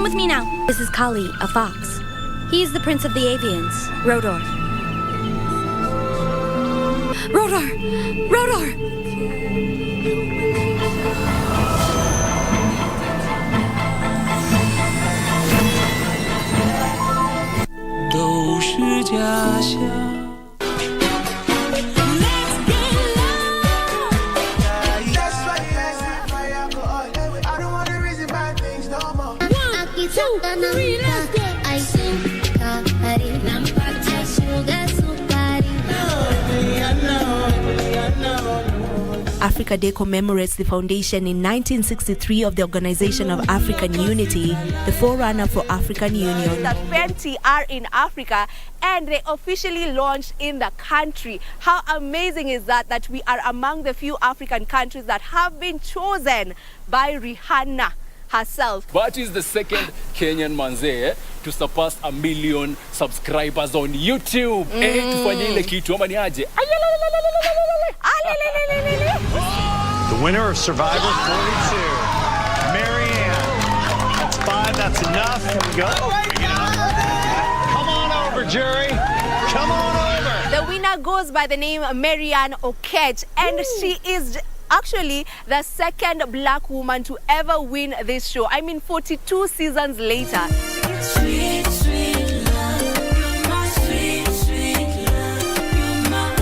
with me now. This is Kali, a fox. He's the prince of the avians, Rodor. Rodor! Rodor! Africa Day commemorates the foundation in 1963 of the Organization of African Unity, the forerunner for African Union. That Fenty are in Africa and they officially launched in the country. How amazing is that, that we are among the few African countries that have been chosen by Rihanna herself. But is the second Kenyan manze to surpass 1 million subscribers on YouTube. Tufanye ile kitu ama ni aje? The winner of Survivor 42, Marianne. That's 5, that's enough. Here we go. Come on over, jury. Come on over. The winner goes by the name Marianne Okech, and she is actually the second black woman to ever win this show. I mean, 42 seasons later. Sweet, sweet love, you're my sweet, sweet love, you're my...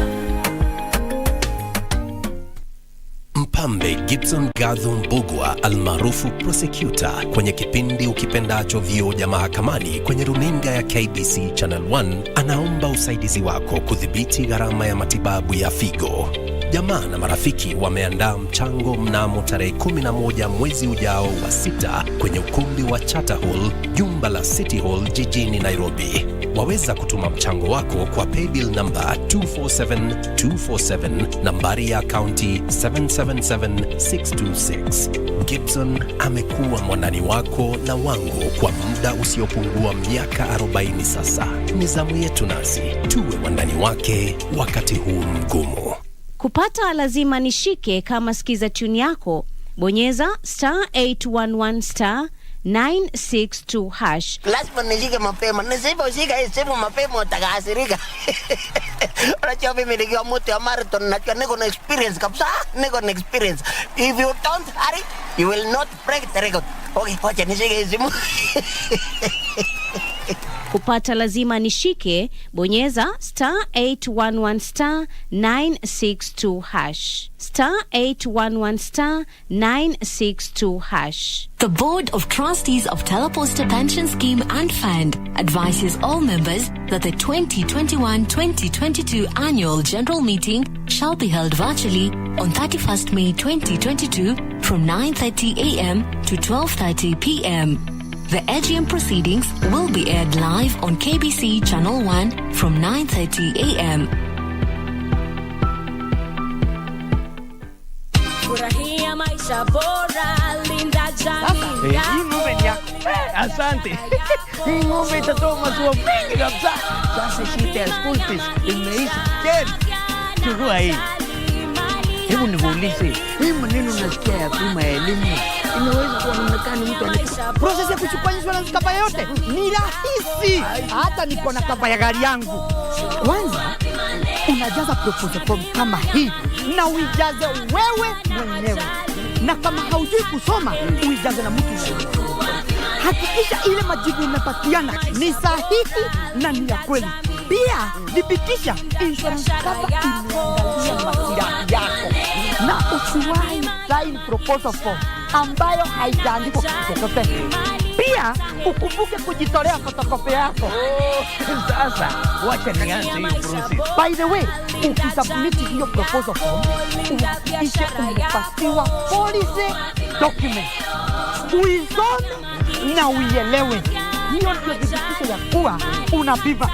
Mpambe Gibson Gadho Mbugwa almaarufu prosecutor kwenye kipindi Ukipendacho Vioja Mahakamani kwenye runinga ya KBC Channel 1 anaomba usaidizi wako kudhibiti gharama ya matibabu ya figo. Jamaa na marafiki wameandaa mchango mnamo tarehe 11 mwezi ujao wa 6 kwenye ukumbi wa Charter Hall, jumba la City Hall jijini Nairobi. Waweza kutuma mchango wako kwa paybill number 247247, nambari ya akaunti 777626. Gibson amekuwa mwanani wako na wangu kwa muda usiopungua miaka 40 sasa. Ni zamu yetu nasi tuwe wandani wake wakati huu mgumu. Kupata lazima nishike kama sikiza tune yako. Bonyeza *811 962 hash. Lazima nishike mapema. Nisiposhika hii simu mapema utakasirika. Unajua mimi nikiwa mtu ya marathon najua niko na experience kabisa. Niko na experience. If you don't hurry, you will not break the record. Okay, wacha nishike hii simu. Kupata lazima nishike, bonyeza *811 962 hash. *811 962 hash. The Board of Trustees of Teleposta Pension Scheme and Fund advises all members that the 2021-2022 Annual General Meeting shall be held virtually on 31st May 2022 from 9:30 a.m. to 12:30 p.m. The AGM proceedings will be aired live on KBC Channel 1 from 9:30 a.m. Furahia maisha bora, linda jamii. Hii ng'ombe ni yako. Asante. Hii ng'ombe itatoa maziwa mengi kabisa. Sasa shida ya school fees imeisha tena. Chukua hii. Hebu nikuulize, hii maneno nasikia ya bima ya elimu inaweza kuonekana mtu ana process ya kuchukua insurance kapa yote ni rahisi. Hata niko na kapa ya gari yangu. Kwanza unajaza proposal form kama hii na uijaze wewe mwenyewe, na kama haujui kusoma uijaze na mtu mwingine. Hakikisha ile majibu umepatiana ni sahihi na ni ya kweli. Pia thibitisha insurance kapa imeangalia maslahi yako, na usiwahi sign proposal form ambayo haijaandikwa chochote. Pia ukumbuke kujitolea photocopy yako. Sasa wacha nianze hiyo process. By the way, ukisubmit hiyo proposal form, uhakikishe umepatiwa policy document. Uisome na uielewe. Hiyo ndio thibitisho ya kuwa unabiva.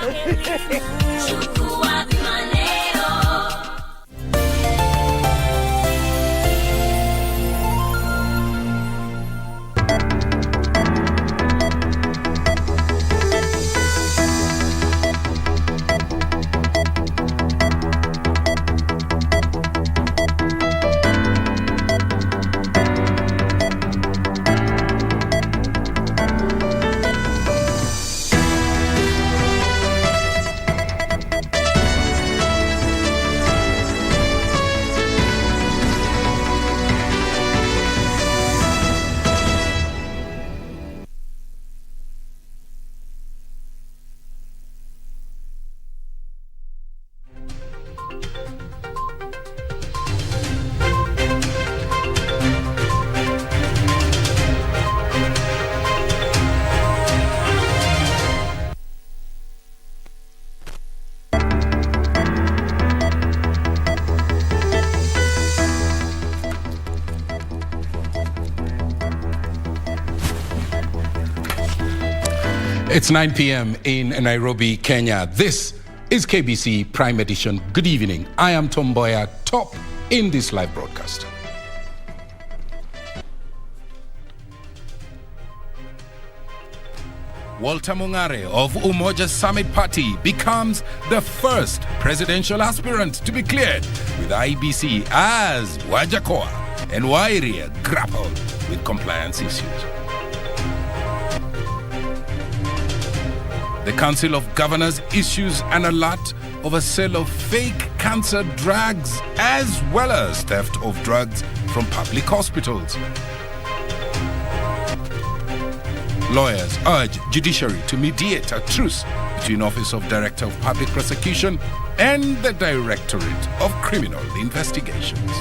It's 9 p.m. in Nairobi, Kenya. This is KBC Prime Edition. Good evening. I am Mboya, top in this live broadcast. Walter Mongare of Umoja Summit Party becomes the first presidential aspirant to be cleared with IBC as Wajakoa and Wairia grapple with compliance issues. The Council of Governors issues an alert of a sale of fake cancer drugs as well as theft of drugs from public hospitals. Lawyers urge judiciary to mediate a truce between Office of Director of Public Prosecution and the Directorate of Criminal Investigations.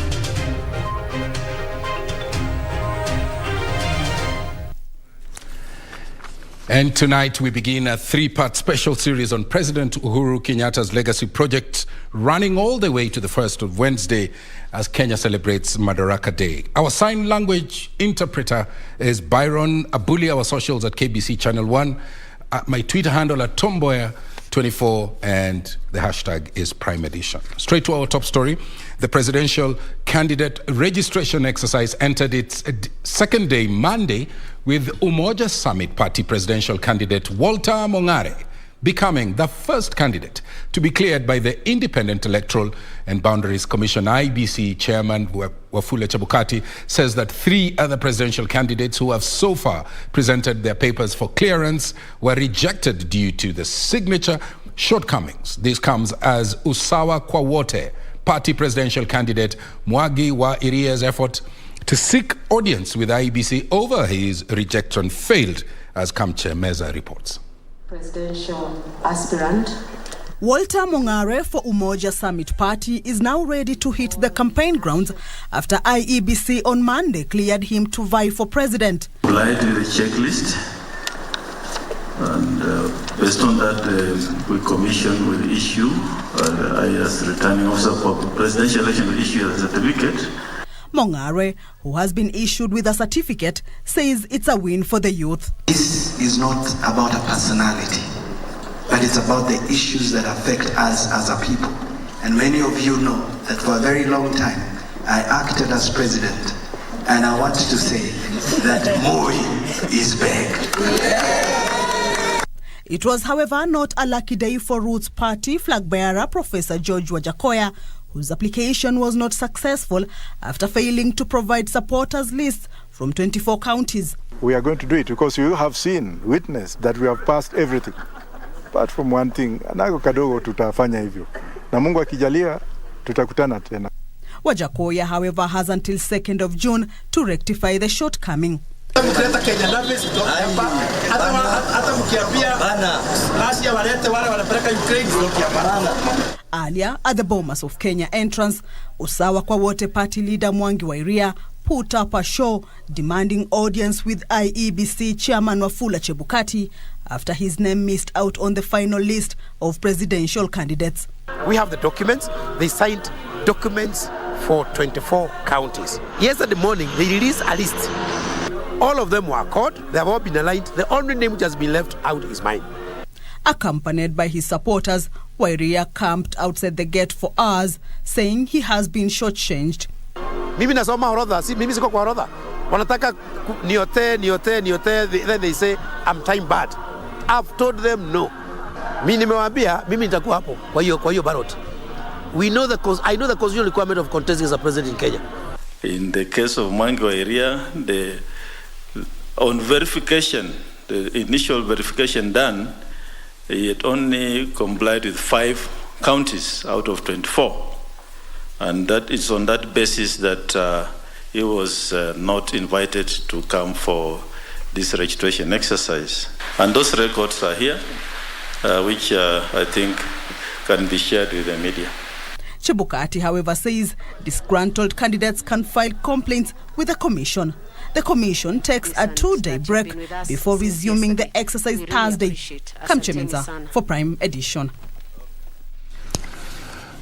And tonight we begin a three-part special series on President Uhuru Kenyatta's legacy project, running all the way to the 1st of Wednesday as Kenya celebrates Madaraka Day. Our sign language interpreter is Byron Abuli, our socials at KBC Channel 1, my Twitter handle at Tomboya24, and the hashtag is Prime Edition. Straight to our top story. The presidential candidate registration exercise entered its second day Monday, with Umoja Summit Party presidential candidate Walter Mongare becoming the first candidate to be cleared by the Independent Electoral and Boundaries Commission. IBC Chairman Wafula Chebukati says that 3 other presidential candidates who have so far presented their papers for clearance were rejected due to the signature shortcomings. This comes as Usawa kwa Wote, party presidential candidate Mwagi wa Iria's effort to seek audience with IBC over his rejection failed, as Kamche Meza reports. Presidential aspirant Walter Mongare for Umoja Summit Party is now ready to hit the campaign grounds after IEBC on Monday cleared him to vie for president. Applied to the checklist, and based on that, the commission will issue, I as returning officer for presidential election will issue a certificate. Mongare, who has been issued with a certificate, says it's a win for the youth. This is not about a personality, but it's about the issues that affect us as a people. And many of you know that for a very long time, I acted as president, and I want to say that Moi is back. It was, however, not a lucky day for Roots Party flag bearer Professor George Wajakoya, whose application was not successful after failing to provide supporters lists from 24 counties. We are going to do it because you have seen, witnessed that we have passed everything. Apart from one thing, anago kadogo tutafanya hivyo. Na Mungu akijalia, tutakutana tena. Wajakoya, however, has until 2nd of June to rectify the shortcoming. Earlier, at the Bomas of Kenya entrance, Usawa kwa Wote party leader Mwangi wa Iria put up a show demanding audience with IEBC chairman Wafula Chebukati after his name missed out on the final list of presidential candidates. We have the documents. They signed documents for 24 counties. Yesterday morning, they released a list. All of them were caught. They have all been aligned. The only name which has been left out is mine. Accompanied by his supporters, Wairia camped outside the gate for hours, saying he has been shortchanged. Mimi nasoma orodha, si mimi siko kwa orodha. Wanataka niote, then they say I'm time bad. I've told them no. Mimi nimewaambia mimi nitakuwa hapo kwa hiyo ballot. I know the constitutional requirement of contesting as a president in Kenya. In the case of Mwangi wa Iria, on verification, the initial verification done, he had only complied with 5 counties out of 24. And that is on that basis that he was not invited to come for this registration exercise. And those records are here, which I think can be shared with the media. Chebukati, however, says disgruntled candidates can file complaints with the commission. The commission takes a 2-day break before resuming the exercise Thursday. Kamche Menza for Prime Edition.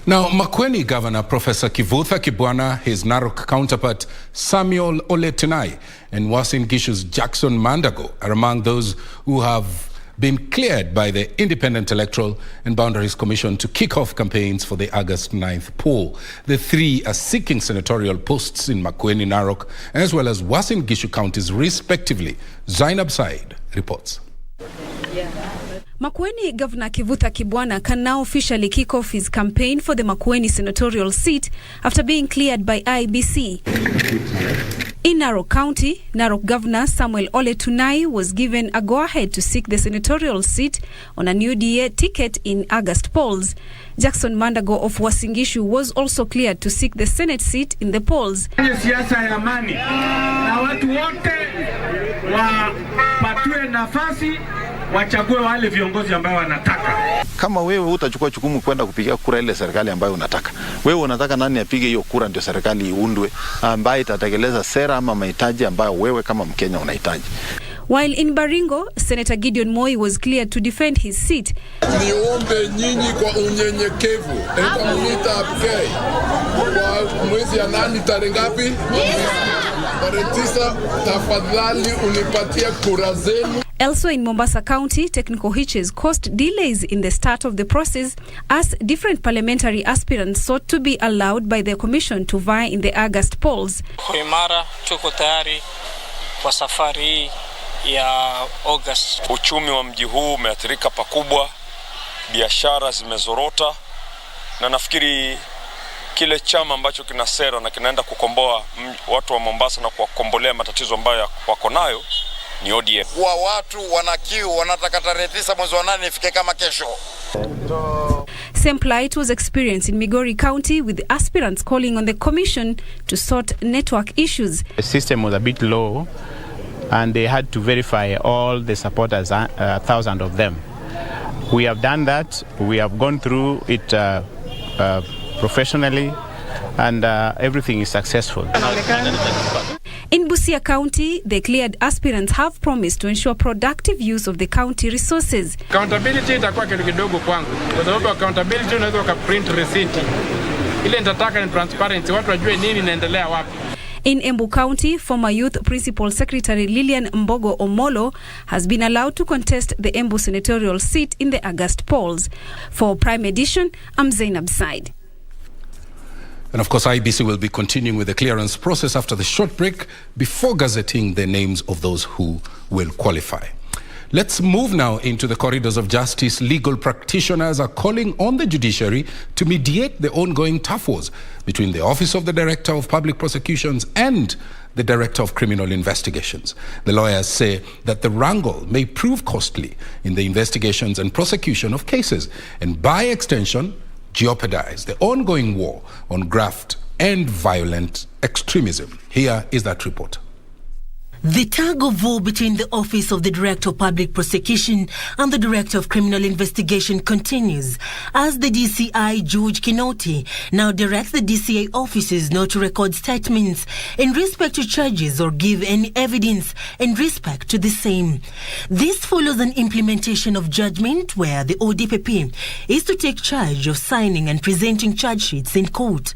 Now, Makueni Governor Professor Kivutha Kibwana, his Narok counterpart Samuel Ole Tunai, and Uasin Gishu's Jackson Mandago are among those who have been cleared by the Independent Electoral and Boundaries Commission to kick off campaigns for the August 9th poll. The three are seeking senatorial posts in Makueni, Narok, as well as Uasin Gishu counties, respectively. Zainab Said reports. Makueni Governor Kivutha Kibwana can now officially kick off his campaign for the Makueni senatorial seat after being cleared by IBC. In Narok County, Narok Governor Samuel Ole Tunai was given a go-ahead to seek the senatorial seat on a new DA ticket in August polls. Jackson Mandago of Uasin Gishu was also cleared to seek the Senate seat in the polls. Siasa ya amani na watu wote wapatiwe nafasi wachague wale viongozi ambao wanataka. Kama wewe utachukua jukumu kwenda kupigia kura ile serikali ambayo unataka, wewe unataka nani apige hiyo kura ndio serikali iundwe ambayo itatekeleza sera ama mahitaji ambayo wewe kama Mkenya unahitaji. While in Baringo, Senator Gideon Moi was cleared to defend his seat. Niombe nyinyi kwa unyenyekevu, nitamuita apkei. Kwa mwezi ya nani tarehe ngapi? Tarehe 9, tafadhali unipatie kura zenu. Also in Mombasa County, technical hitches caused delays in the start of the process as different parliamentary aspirants sought to be allowed by the commission to vie in the August polls. Imara, tuko tayari kwa safari hii ya August. Uchumi wa mji huu umeathirika pakubwa, biashara zimezorota, na nafikiri kile chama ambacho kina sera na kinaenda kukomboa watu wa Mombasa na kuwakombolea matatizo ambayo wako nayo ni ODM. Wa watu wanakiu wanataka tarehe 9 mwezi wa 8 ifike kama kesho. Same plight was experienced in Migori County, with aspirants calling on the commission to sort network issues. The system was a bit low and they had to verify all the supporters, 1,000 of them. We have done that. We have gone through it professionally and everything is successful. In Busia County, the cleared aspirants have promised to ensure productive use of the county resources. Accountability itakuwa kitu kidogo kwangu. Kwa sababu accountability unaweza ukaprint receipt. Ile nitataka ni transparency, watu wajue nini inaendelea wapi. In Embu County, former Youth Principal Secretary Lilian Mbogo Omolo has been allowed to contest the Embu senatorial seat in the August polls. For Prime Edition, I'm Zainab Said. And of course, IBC will be continuing with the clearance process after the short break before gazetting the names of those who will qualify. Let's move now into the corridors of justice. Legal practitioners are calling on the judiciary to mediate the ongoing tough wars between the Office of the Director of Public Prosecutions and the Director of Criminal Investigations. The lawyers say that the wrangle may prove costly in the investigations and prosecution of cases, and by extension, jeopardize the ongoing war on graft and violent extremism. Here is that report. The tug of war between the Office of the Director of Public Prosecution and the Director of Criminal Investigation continues as the DCI, George Kinoti, now directs the DCI officers not to record statements in respect to charges or give any evidence in respect to the same. This follows an implementation of judgment where the ODPP is to take charge of signing and presenting charge sheets in court.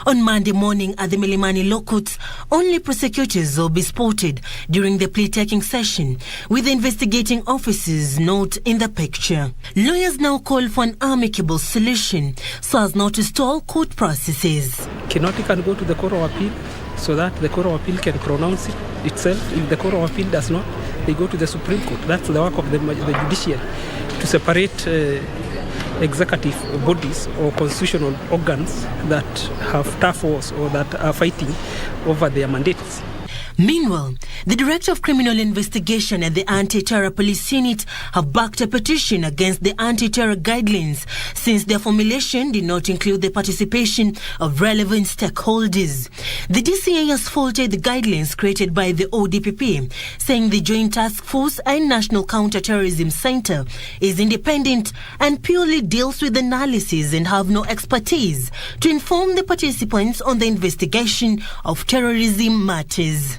On Monday morning at the Milimani Law Courts, only prosecutors will be spotted during the plea-taking session, with the investigating officers not in the picture. Lawyers now call for an amicable solution so as not to stall court processes. Kinoti can go to the Court of Appeal so that the Court of Appeal can pronounce it itself. If the Court of Appeal does not, they go to the Supreme Court. That's the work of the judiciary, to separate executive bodies or constitutional organs that have tough wars or that are fighting over their mandates. Meanwhile, the Director of Criminal Investigation and the Anti-Terror Police Unit have backed a petition against the anti-terror guidelines since their formulation did not include the participation of relevant stakeholders. The DCA has faulted the guidelines created by the ODPP, saying the Joint Task Force and National Counter-Terrorism Center is independent and purely deals with analysis and have no expertise to inform the participants on the investigation of terrorism matters.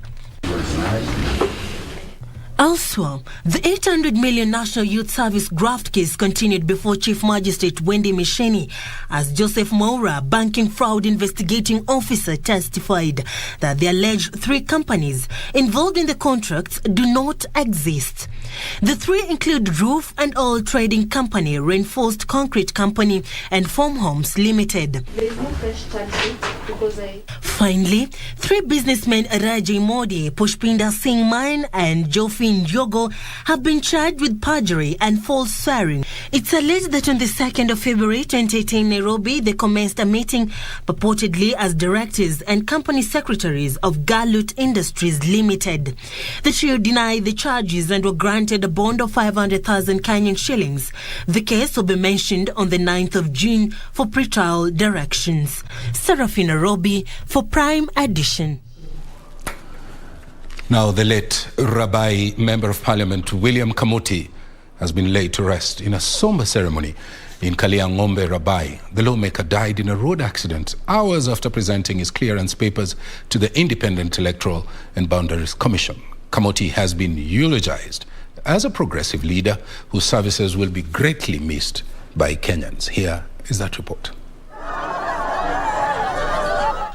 Elsewhere, the 800 million National Youth Service graft case continued before Chief Magistrate Wendy Misheni as Joseph Maura, banking fraud investigating officer, testified that the alleged 3 companies involved in the contracts do not exist. The three include Roof and Oil Trading Company, Reinforced Concrete Company, and Form Homes Limited. There is no fresh charge sheet because Finally, three businessmen Rajay Modi, Pushpinder Singh Main, and Jofin Yogo have been charged with perjury and false swearing. It's alleged that on the 2nd of February 2018 Nairobi, they commenced a meeting purportedly as directors and company secretaries of Galut Industries Limited. The trio denied the charges and were granted a bond of 500,000 Kenyan shillings. The case will be mentioned on the 9th of June for pretrial directions. Serafina Robi for Prime Edition. Now, the late Rabbi Member of Parliament William Kamuti has been laid to rest in a somber ceremony in Kaliang'ombe, Rabai. The lawmaker died in a road accident hours after presenting his clearance papers to the Independent Electoral and Boundaries Commission. Kamuti has been eulogized as a progressive leader whose services will be greatly missed by Kenyans. Here is that report.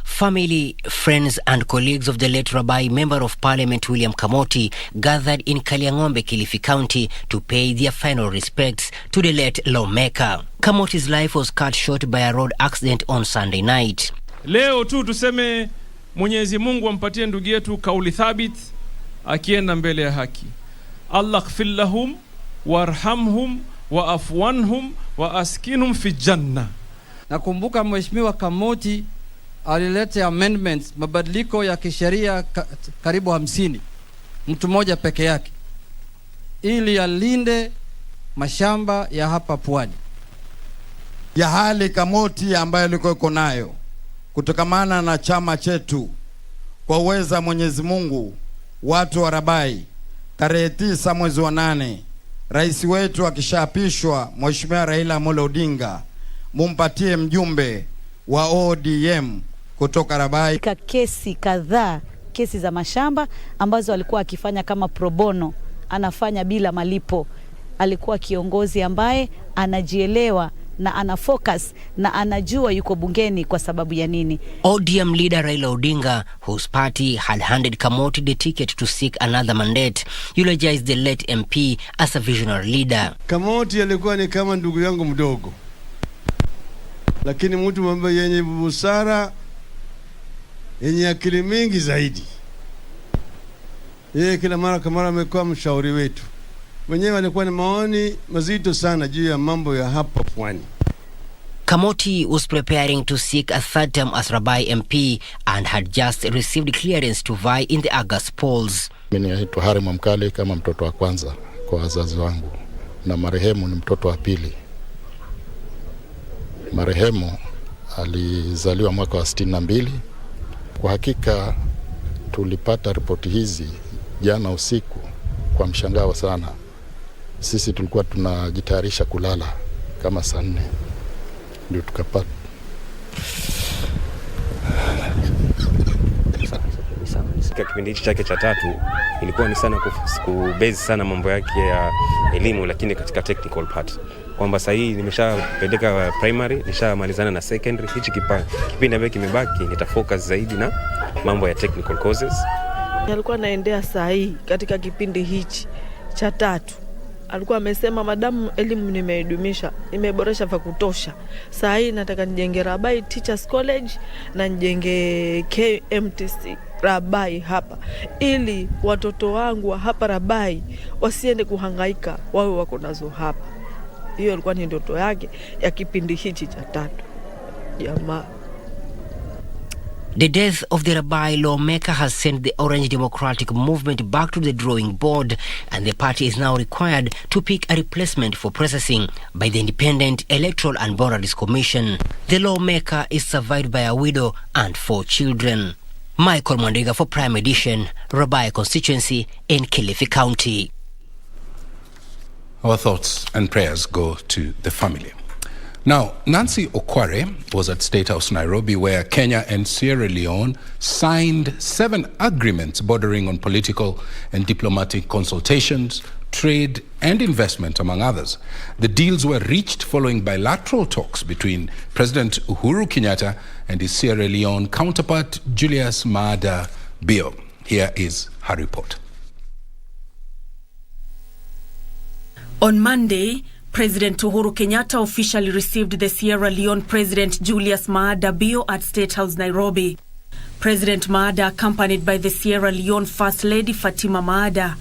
Family, friends and colleagues of the late Rabbi Member of Parliament William Kamuti gathered in Kaliang'ombe, Kilifi County to pay their final respects to the late lawmaker. Kamuti's life was cut short by a road accident on Sunday night. Leo tu tuseme Mwenyezi Mungu ampatie ndugu yetu kauli thabit akienda mbele ya haki. Allah ighfir lahum warhamhum wa afwanhum wa askinhum fi janna. Nakumbuka Mheshimiwa Kamuti alileta amendments, mabadiliko ya kisheria karibu 50, mtu mmoja peke yake, ili alinde mashamba ya hapa pwani. Ya hali Kamuti ambayo liko nayo kutokamana na chama chetu, kwa uweza Mwenyezi Mungu, watu wa Rabai, tarehe 9 mwezi wa 8, rais wetu akishaapishwa Mheshimiwa Raila Amolo Odinga, mumpatie mjumbe wa ODM kutoka Rabai. Kesi kadhaa, kesi za mashamba ambazo alikuwa akifanya kama pro bono, anafanya bila malipo. Alikuwa kiongozi ambaye anajielewa na ana focus na anajua yuko bungeni kwa sababu ya nini. ODM leader Raila Odinga, whose party had handed Kamuti the ticket to seek another mandate, eulogized the late MP as a visionary leader. Kamuti alikuwa ni kama ndugu yangu mdogo, lakini mtu ambaye yenye busara, yenye akili mingi zaidi. Yeye kila mara amekuwa mshauri wetu. Mwenyewe alikuwa na maoni mazito sana juu ya mambo ya hapa pwani. Kamuti was preparing to seek a third term as Rabai MP and had just received clearance to vie in the August polls. Mimi naitwa Hari Mwamkali kama mtoto wa kwanza kwa wazazi wangu, na marehemu ni mtoto wa pili. Marehemu alizaliwa mwaka wa 62. Kwa hakika tulipata ripoti hizi jana usiku kwa mshangao sana. Sisi tulikuwa tunajitayarisha kulala kama saa 4 ndio tukapata. Katika kipindi hichi chake cha 3 ilikuwa ni sana kubase sana mambo yake ya elimu, lakini katika technical part, kwamba sasa hii nimeshapeleka primary, nishamalizana na secondary. Hichi kipindi ambacho kimebaki nitafocus zaidi na mambo ya technical courses. Alikuwa anaendea saa hii katika kipindi hichi cha 3. Alikuwa amesema madamu elimu nimeidumisha, nimeboresha vya kutosha. Saa hii nataka nijenge Rabai Teachers College na nijenge KMTC Rabai hapa, ili watoto wangu wa hapa Rabai wasiende kuhangaika, wawe wako nazo hapa. Hiyo ilikuwa ni ndoto yake ya kipindi hichi cha 3. Jamaa. The death of the Rabai lawmaker has sent the Orange Democratic Movement back to the drawing board, and the party is now required to pick a replacement for processing by the Independent Electoral and Boundaries Commission. The lawmaker is survived by a widow and 4 children. Michael Mwandiga for Prime Edition, Rabai constituency in Kilifi County. Our thoughts and prayers go to the family. Now, Nancy Okware was at State House, Nairobi, where Kenya and Sierra Leone signed 7 agreements bordering on political and diplomatic consultations, trade and investment, among others. The deals were reached following bilateral talks between President Uhuru Kenyatta and his Sierra Leone counterpart, Julius Maada Bio. Here is her report. On Monday, President Uhuru Kenyatta officially received the Sierra Leone President Julius Maada Bio at State House, Nairobi. President Maada, accompanied by the Sierra Leone First Lady Fatima Maada.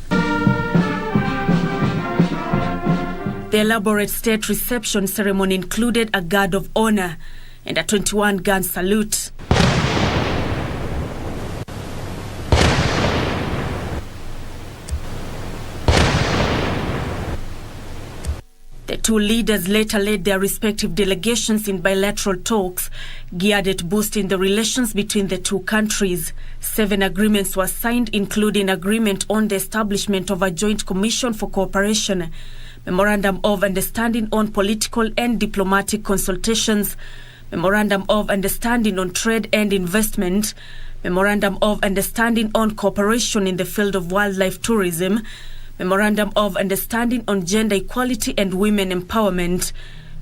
The elaborate state reception ceremony included a guard of honor and a 21-gun salute. The two leaders later led their respective delegations in bilateral talks geared at boosting the relations between the two countries. 7 agreements were signed, including agreement on the establishment of a joint commission for cooperation, memorandum of understanding on political and diplomatic consultations, memorandum of understanding on trade and investment, memorandum of understanding on cooperation in the field of wildlife tourism, memorandum of understanding on gender equality and women empowerment,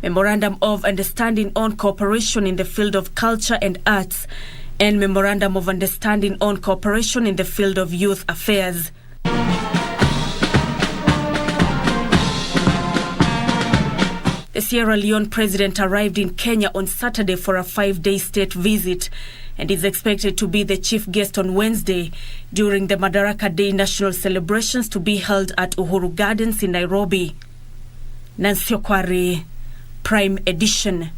memorandum of understanding on cooperation in the field of culture and arts, and memorandum of understanding on cooperation in the field of youth affairs. The Sierra Leone president arrived in Kenya on Saturday for a 5-day state visit and is expected to be the chief guest on Wednesday during the Madaraka Day national celebrations to be held at Uhuru Gardens in Nairobi. Nancy Okware, Prime Edition.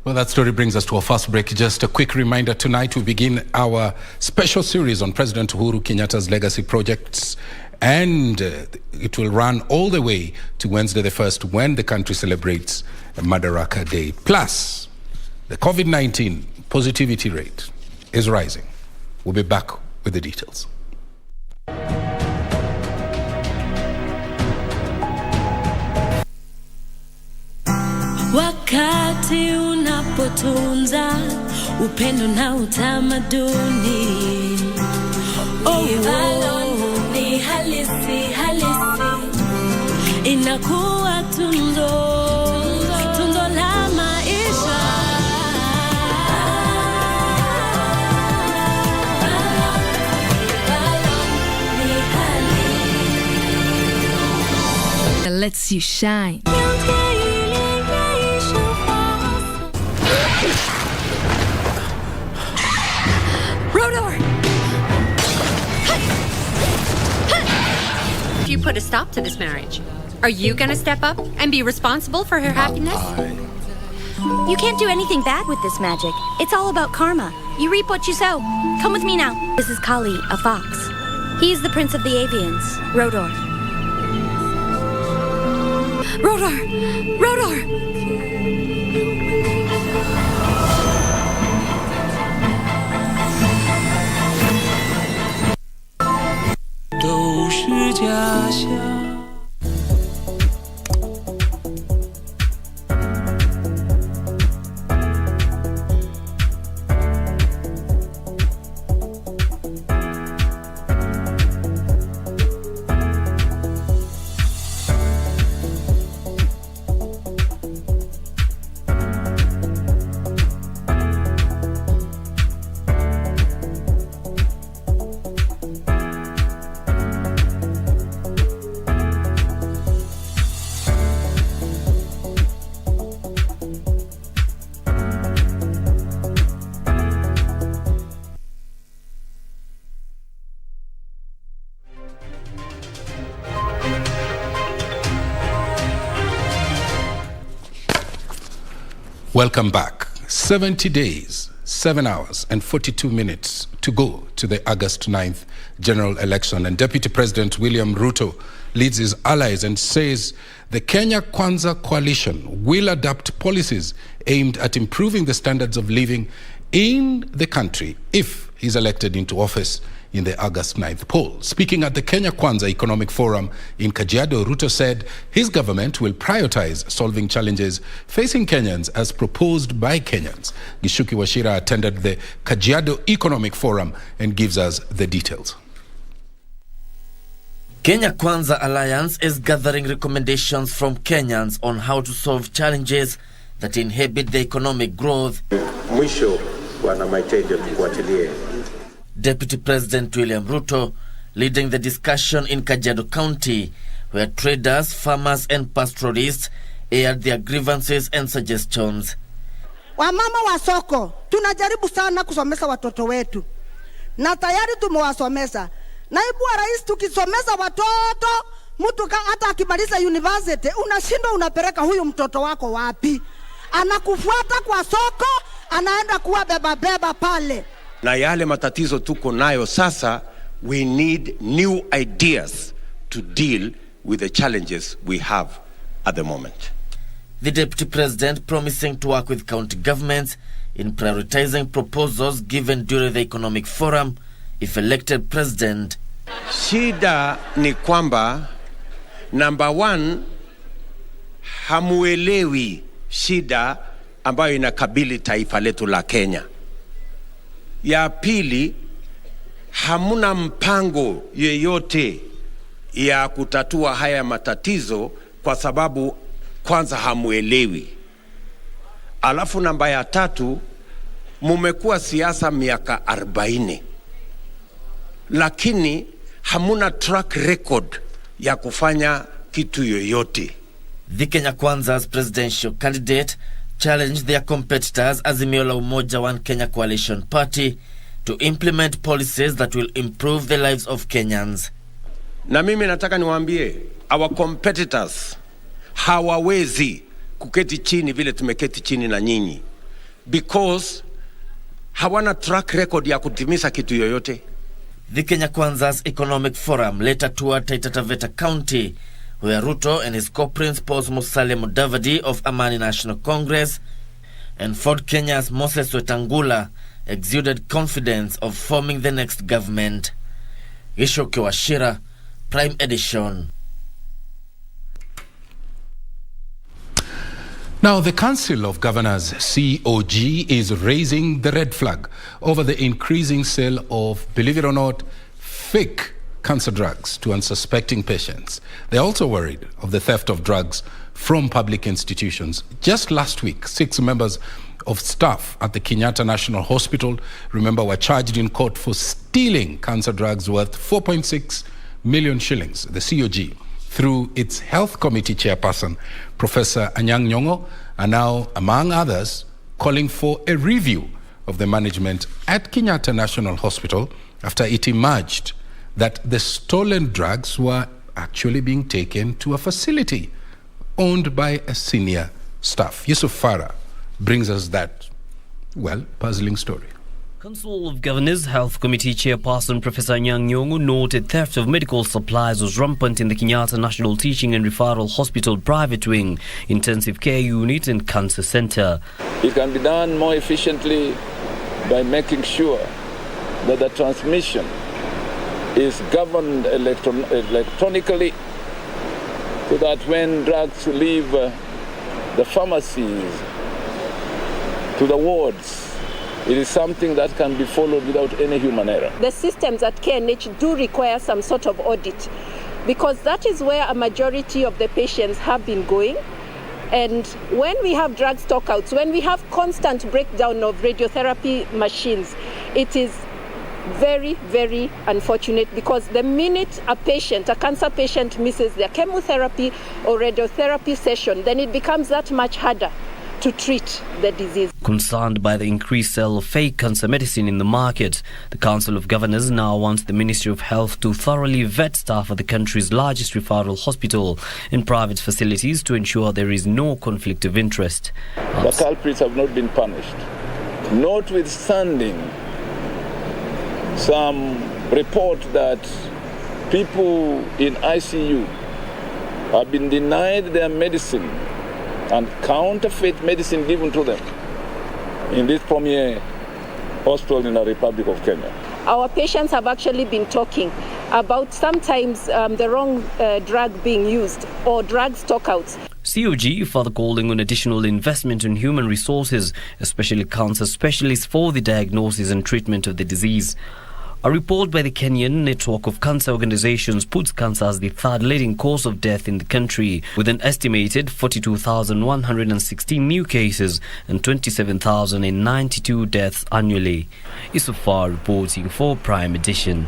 Well, that story brings us to our first break. Just a quick reminder, tonight we begin our special series on President Uhuru Kenyatta's legacy projects, and it will run all the way to Wednesday the 1st when the country celebrates Madaraka Day. Plus, the COVID-19 positivity rate is rising. We'll be back with the details. Wakati unapotunza upendo na utamaduni, ni halisi inakuwa tundo la maisha. That lets you shine. You put a stop to this marriage. Are you gonna step up and be responsible for her happiness? You can't do anything bad with this magic. It's all about karma. You reap what you sow. Come with me now. This is Kali, a fox. He is the prince of the avians, Rodor. Rodor! Welcome back. 70 days, 7 hours and 42 minutes to go to the August 9th general election. And Deputy President William Ruto leads his allies and says the Kenya Kwanza coalition will adopt policies aimed at improving the standards of living in the country if he's elected into office in the August 9th poll. Speaking at the Kenya Kwanza Economic Forum in Kajiado, Ruto said his government will prioritize solving challenges facing Kenyans as proposed by Kenyans. Gishuki Washira attended the Kajiado Economic Forum and gives us the details. Kenya Kwanza Alliance is gathering recommendations from Kenyans on how to solve challenges that inhibit the economic growth. Mwisho wana mahitaji tufuatilie. Deputy President William Ruto leading the discussion in Kajiado County where traders, farmers and pastoralists aired their grievances and suggestions. Wamama wa soko, tunajaribu sana kusomesa watoto wetu. Na tayari tumewasomesa. Naibu wa rais, tukisomesa watoto, mtu hata akimaliza university, unashindwa unapeleka huyu mtoto wako wapi? Anakufuata kwa soko, anaenda kuwa beba pale. Na yale matatizo tuko nayo sasa, we need new ideas to deal with the challenges we have at the moment. The Deputy President promising to work with county governments in prioritizing proposals given during the economic forum if elected president. Shida ni kwamba number 1, hamuelewi shida ambayo inakabili taifa letu la Kenya. Ya pili, hamuna mpango yeyote ya kutatua haya matatizo kwa sababu kwanza hamuelewi. Alafu namba ya 3, mumekuwa siasa miaka 40. Lakini hamuna track record ya kufanya kitu yoyote. The Kenya Kwanza's presidential candidate challenged their competitors Azimio la Umoja One Kenya Coalition Party to implement policies that will improve the lives of Kenyans. Na mimi nataka niwaambie, our competitors hawawezi kuketi chini vile tumeketi chini na nyinyi, because hawana track record ya kutimiza kitu yoyote. The Kenya Kwanza's Economic Forum later toured Taita Taveta County, where Ruto and his co-principals Musalia Mudavadi of Amani National Congress and Ford Kenya's Moses Wetangula exuded confidence of forming the next government. Ishoke Washira, Prime Edition. Now, the Council of Governors, COG, is raising the red flag over the increasing sale of, believe it or not, fake cancer drugs to unsuspecting patients. They're also worried of the theft of drugs from public institutions. Just last week, 6 members of staff at the Kenyatta National Hospital, remember, were charged in court for stealing cancer drugs worth 4.6 million shillings. The COG, through its health committee chairperson, Professor Anyang' Nyong'o, are now, among others, calling for a review of the management at Kenyatta National Hospital after it emerged that the stolen drugs were actually being taken to a facility owned by a senior staff. Yusuf Farah brings us that, well, puzzling story. Council of Governors Health Committee Chairperson Professor Anyang' Nyong'o noted theft of medical supplies was rampant in the Kenyatta National Teaching and Referral Hospital Private Wing, Intensive Care Unit and Cancer Center. It can be done more efficiently by making sure that the transmission is governed electronically, so that when drugs leave the pharmacies to the wards, it is something that can be followed without any human error. The systems at KNH do require some sort of audit, because that is where a majority of the patients have been going. And when we have drug stockouts, when we have constant breakdown of radiotherapy machines, it is very, very unfortunate, because the minute a cancer patient misses their chemotherapy or radiotherapy session, then it becomes that much harder to treat the disease. Concerned by the increased sale of fake cancer medicine in the market, the Council of Governors now wants the Ministry of Health to thoroughly vet staff at the country's largest referral hospital and private facilities to ensure there is no conflict of interest. The culprits have not been punished, notwithstanding some report that people in ICU have been denied their medicine and counterfeit medicine given to them in this premier hospital in the Republic of Kenya. Our patients have actually been talking about sometimes the wrong drug being used or drug stockouts. COG further calling on additional investment in human resources, especially cancer specialists, for the diagnosis and treatment of the disease. A report by the Kenyan Network of Cancer Organizations puts cancer as the third leading cause of death in the country, with an estimated 42,116 new cases and 27,092 deaths annually. Isofar reporting for Prime Edition.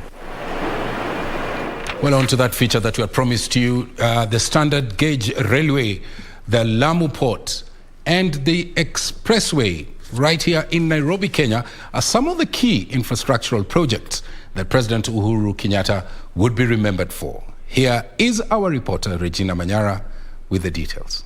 Well, on to that feature that we had promised you, the standard gauge railway, the Lamu port, and the expressway right here in Nairobi, Kenya, are some of the key infrastructural projects that President Uhuru Kenyatta would be remembered for. Here is our reporter, Regina Manyara, with the details.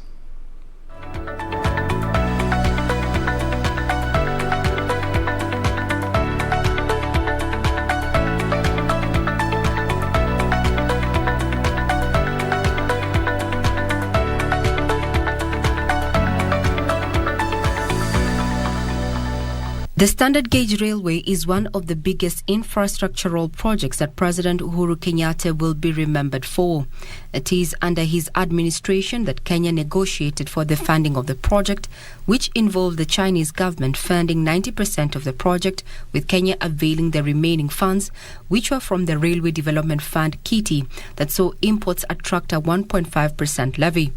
The standard gauge railway is one of the biggest infrastructural projects that President Uhuru Kenyatta will be remembered for. It is under his administration that Kenya negotiated for the funding of the project, which involved the Chinese government funding 90% of the project, with Kenya availing the remaining funds, which were from the Railway Development Fund (KITI) that saw imports attract a 1.5% levy.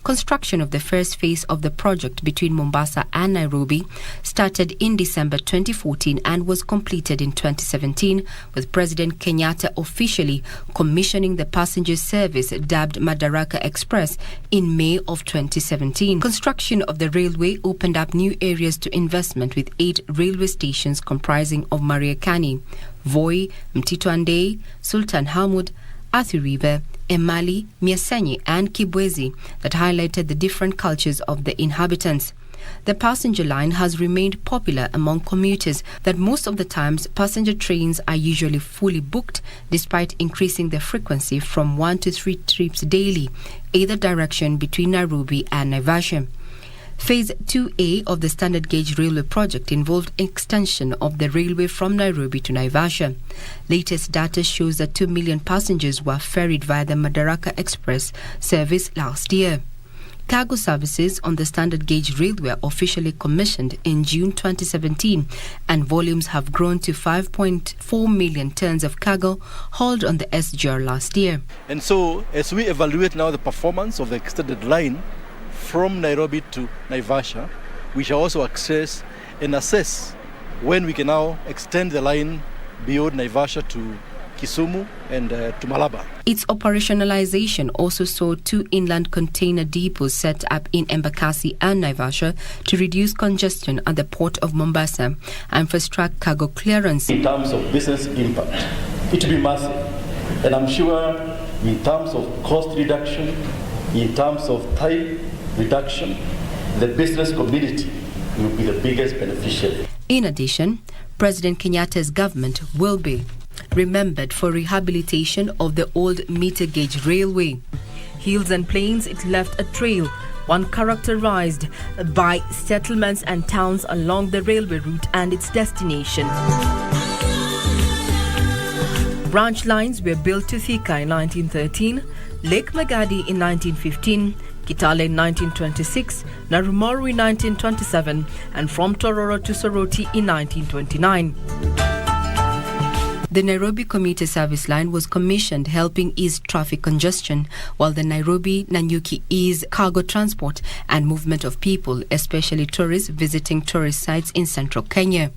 Construction of the first phase of the project between Mombasa and Nairobi started in December 2014 and was completed in 2017, with President Kenyatta officially commissioning the passenger service dubbed Madaraka Express in May of 2017. Construction of the railway opened up new areas to investment, with 8 railway stations comprising of Mariakani, Voi, Mtito Andei, Sultan Hamud, Athi River, Emali, Miasenyi and Kibwezi that highlighted the different cultures of the inhabitants. The passenger line has remained popular among commuters, that most of the times passenger trains are usually fully booked, despite increasing the frequency from 1 to 3 trips daily, either direction between Nairobi and Naivasha. Phase 2A of the standard gauge railway project involved extension of the railway from Nairobi to Naivasha. Latest data shows that 2 million passengers were ferried via the Madaraka Express service last year. Cargo services on the standard gauge railway were officially commissioned in June 2017, and volumes have grown to 5.4 million tons of cargo hauled on the SGR last year. And so, as we evaluate now the performance of the extended line from Nairobi to Naivasha, we shall also access and assess when we can now extend the line beyond Naivasha to Kisumu and to Malaba. Its operationalization also saw 2 inland container depots set up in Embakasi and Naivasha to reduce congestion at the port of Mombasa and fast-track cargo clearance. In terms of business impact, it will be massive. And I'm sure in terms of cost reduction, in terms of time reduction, the business community will be the biggest beneficiary. In addition, President Kenyatta's government will be remembered for rehabilitation of the old meter gauge railway. Hills and plains, it left a trail, one characterized by settlements and towns along the railway route and its destination. Branch lines were built to Thika in 1913, Lake Magadi in 1915, Kitale in 1926, Narumoru in 1927, and from Tororo to Soroti in 1929. The Nairobi commuter service line was commissioned, helping ease traffic congestion, while the Nairobi-Nanyuki eased cargo transport and movement of people, especially tourists visiting tourist sites in central Kenya.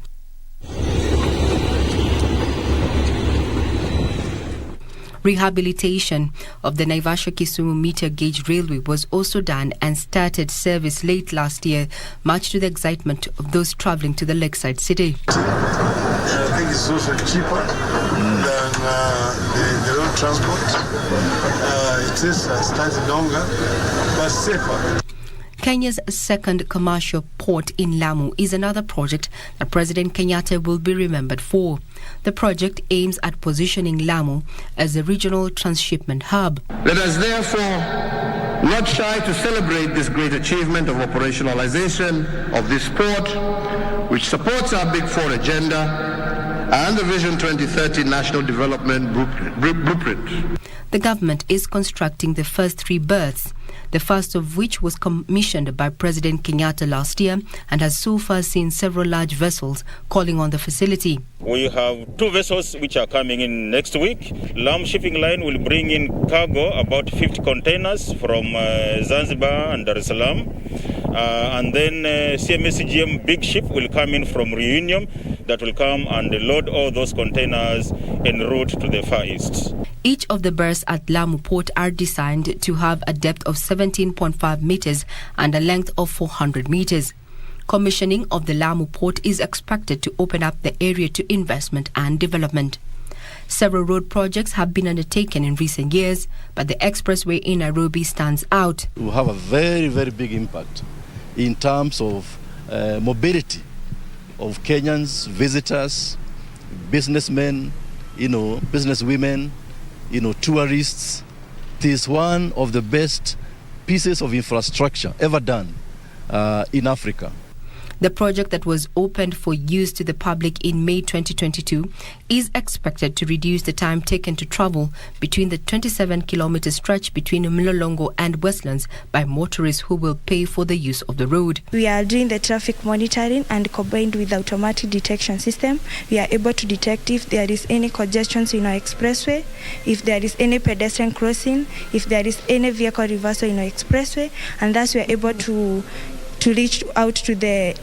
Rehabilitation of the Naivasha-Kisumu meter gauge railway was also done and started service late last year, much to the excitement of those travelling to the lakeside city. I think it's also cheaper than the road transport. It is slightly longer, but safer. Kenya's second commercial port in Lamu is another project that President Kenyatta will be remembered for. The project aims at positioning Lamu as a regional transshipment hub. Let us therefore not shy to celebrate this great achievement of operationalization of this port, which supports our Big Four agenda and the Vision 2030 National Development Blueprint. The government is constructing the first 3 berths, the first of which was commissioned by President Kenyatta last year and has so far seen several large vessels calling on the facility. We have 2 vessels which are coming in next week. Lamu Shipping Line will bring in cargo, about 50 containers from Zanzibar and Dar es Salaam. And then CMSGM big ship will come in from Reunion that will come and load all those containers en route to the Far East. Each of the berths at Lamu Port are designed to have a depth of 17.5 meters and a length of 400 meters. Commissioning of the Lamu Port is expected to open up the area to investment and development. Several road projects have been undertaken in recent years, but the expressway in Nairobi stands out. We have a very, very big impact in terms of mobility of Kenyans, visitors, businessmen, businesswomen, tourists. It is one of the best pieces of infrastructure ever done in Africa. The project that was opened for use to the public in May 2022 is expected to reduce the time taken to travel between the 27-kilometer stretch between Mlolongo and Westlands by motorists who will pay for the use of the road. We are doing the traffic monitoring, and combined with the automatic detection system, we are able to detect if there is any congestion in our expressway, if there is any pedestrian crossing, if there is any vehicle reversal in our expressway, and thus we are able to reach out to the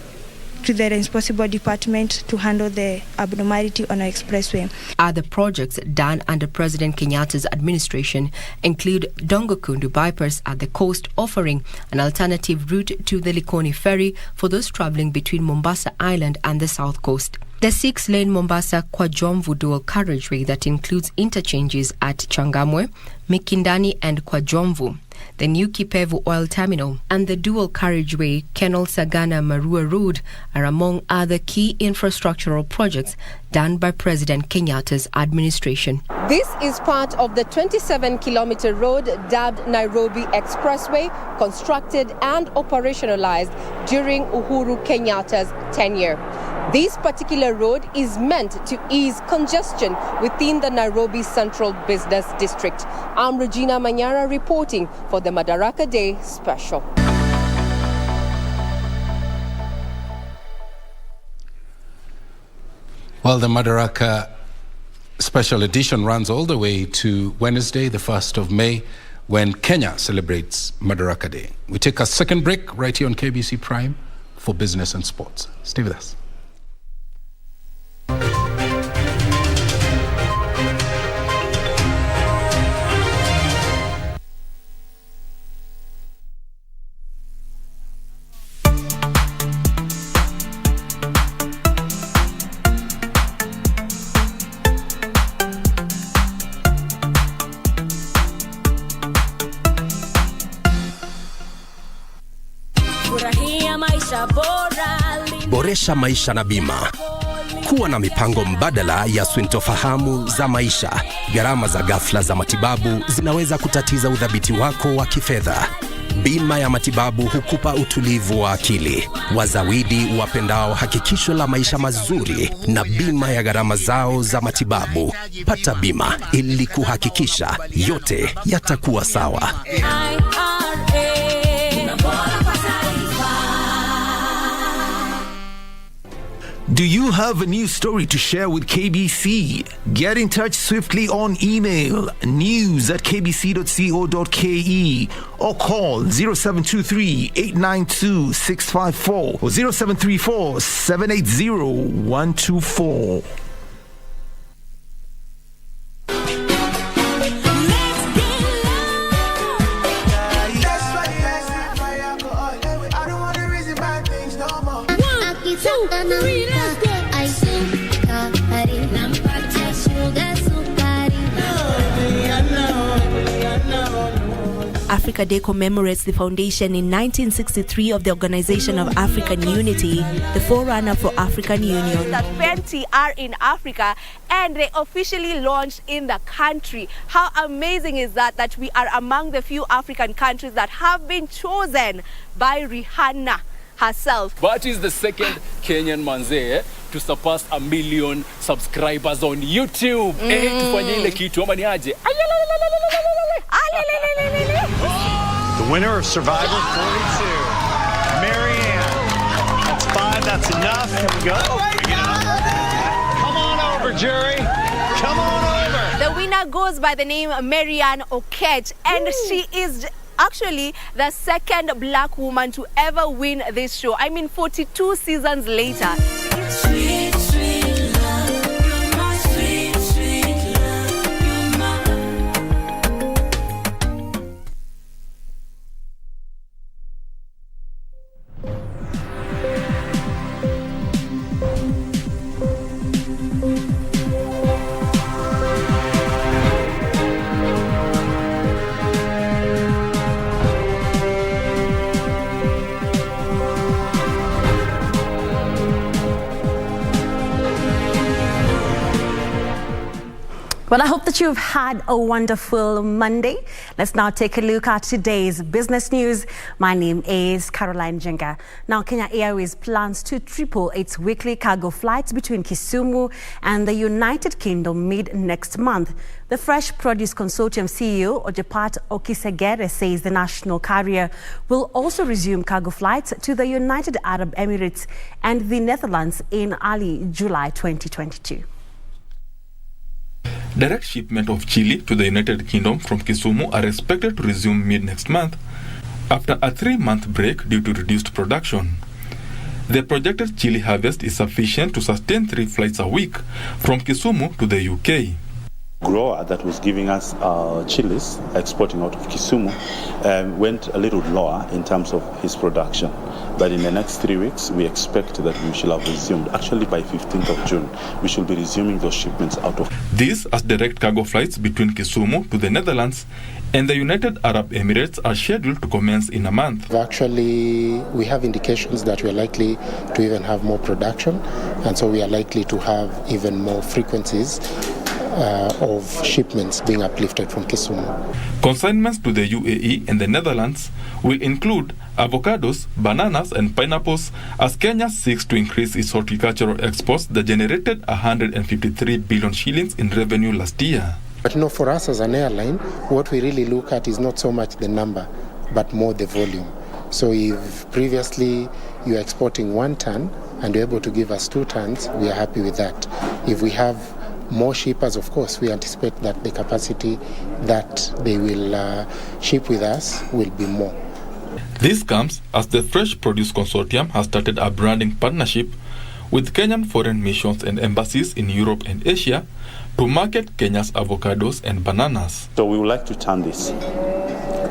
responsible department to handle the abnormality on our expressway. Other projects done under President Kenyatta's administration include Dongokundu bypass at the coast, offering an alternative route to the Likoni ferry for those travelling between Mombasa Island and the south coast. The 6-lane Mombasa-Kwajomvu dual carriageway that includes interchanges at Changamwe, Mikindani and Kwajomvu, the new Kipevu oil terminal, and the dual carriageway Kenol-Sagana-Marua Road are among other key infrastructural projects done by President Kenyatta's administration. This is part of the 27-kilometer road dubbed Nairobi Expressway, constructed and operationalized during Uhuru Kenyatta's tenure. This particular road is meant to ease congestion within the Nairobi Central Business District. I'm Regina Manyara reporting for the Madaraka Day Special. Well, the Madaraka Special Edition runs all the way to Wednesday, the 1st of May, when Kenya celebrates Madaraka Day. We take a second break right here on KBC Prime for Business and Sports. Stay with us. Boresha maisha na bima. Kuwa na mipango mbadala ya sintofahamu za maisha. Gharama za ghafla za matibabu zinaweza kutatiza udhabiti wako wa kifedha. Bima ya matibabu hukupa utulivu wa akili. Wazawidi wapendao hakikisho la maisha mazuri na bima ya gharama zao za matibabu. Pata bima ili kuhakikisha yote yatakuwa sawa. Do you have a news story to share with KBC? Get in touch swiftly on email news@kbc.co.ke or call 0723-892-654 or 0734-780-124. Africa Day commemorates the foundation in 1963 of the Organization of African Unity, the forerunner for African Union. That Fenty are in Africa and they officially launched in the country. How amazing is that we are among the few African countries that have been chosen by Rihanna herself. But is the second Kenyan manze to surpass 1 million subscribers on YouTube. Tufanye ile kitu ama ni aje? The winner of Survivor 42, Marianne. That's 5, that's enough. Here we go. Come on over, jury. Come on over. The winner goes by the name Marianne Okech, and she is actually the second black woman to ever win this show. I mean, 42 seasons later. Sweet, sweet. Well, I hope that you've had a wonderful Monday. Let's now take a look at today's business news. My name is Caroline Jenga. Now, Kenya Airways plans to triple its weekly cargo flights between Kisumu and the United Kingdom mid-next month. The Fresh Produce Consortium CEO, Ojepat Okisegere, says the national carrier will also resume cargo flights to the United Arab Emirates and the Netherlands in early July 2022. Direct shipment of chili to the United Kingdom from Kisumu are expected to resume mid-next month after a 3-month break due to reduced production. The projected chili harvest is sufficient to sustain 3 flights a week from Kisumu to the UK. Grower that was giving us chilies exporting out of Kisumu went a little lower in terms of his production. But in the next 3 weeks, we expect that we shall have resumed. Actually, by 15th of June, we shall be resuming those shipments out of. These as direct cargo flights between Kisumu to the Netherlands and the United Arab Emirates are scheduled to commence in a month. Actually, we have indications that we are likely to even have more production, and so we are likely to have even more frequencies of shipments being uplifted from Kisumu. Consignments to the UAE and the Netherlands will include avocados, bananas and pineapples as Kenya seeks to increase its horticultural exports that generated 153 billion shillings in revenue last year. But for us as an airline, what we really look at is not so much the number, but more the volume. So if previously you're exporting 1 ton and you're able to give us 2 tons, we are happy with that. If we have more shippers, of course, we anticipate that the capacity that they will ship with us will be more. This comes as the Fresh Produce Consortium has started a branding partnership with Kenyan foreign missions and embassies in Europe and Asia to market Kenya's avocados and bananas. So we would like to turn this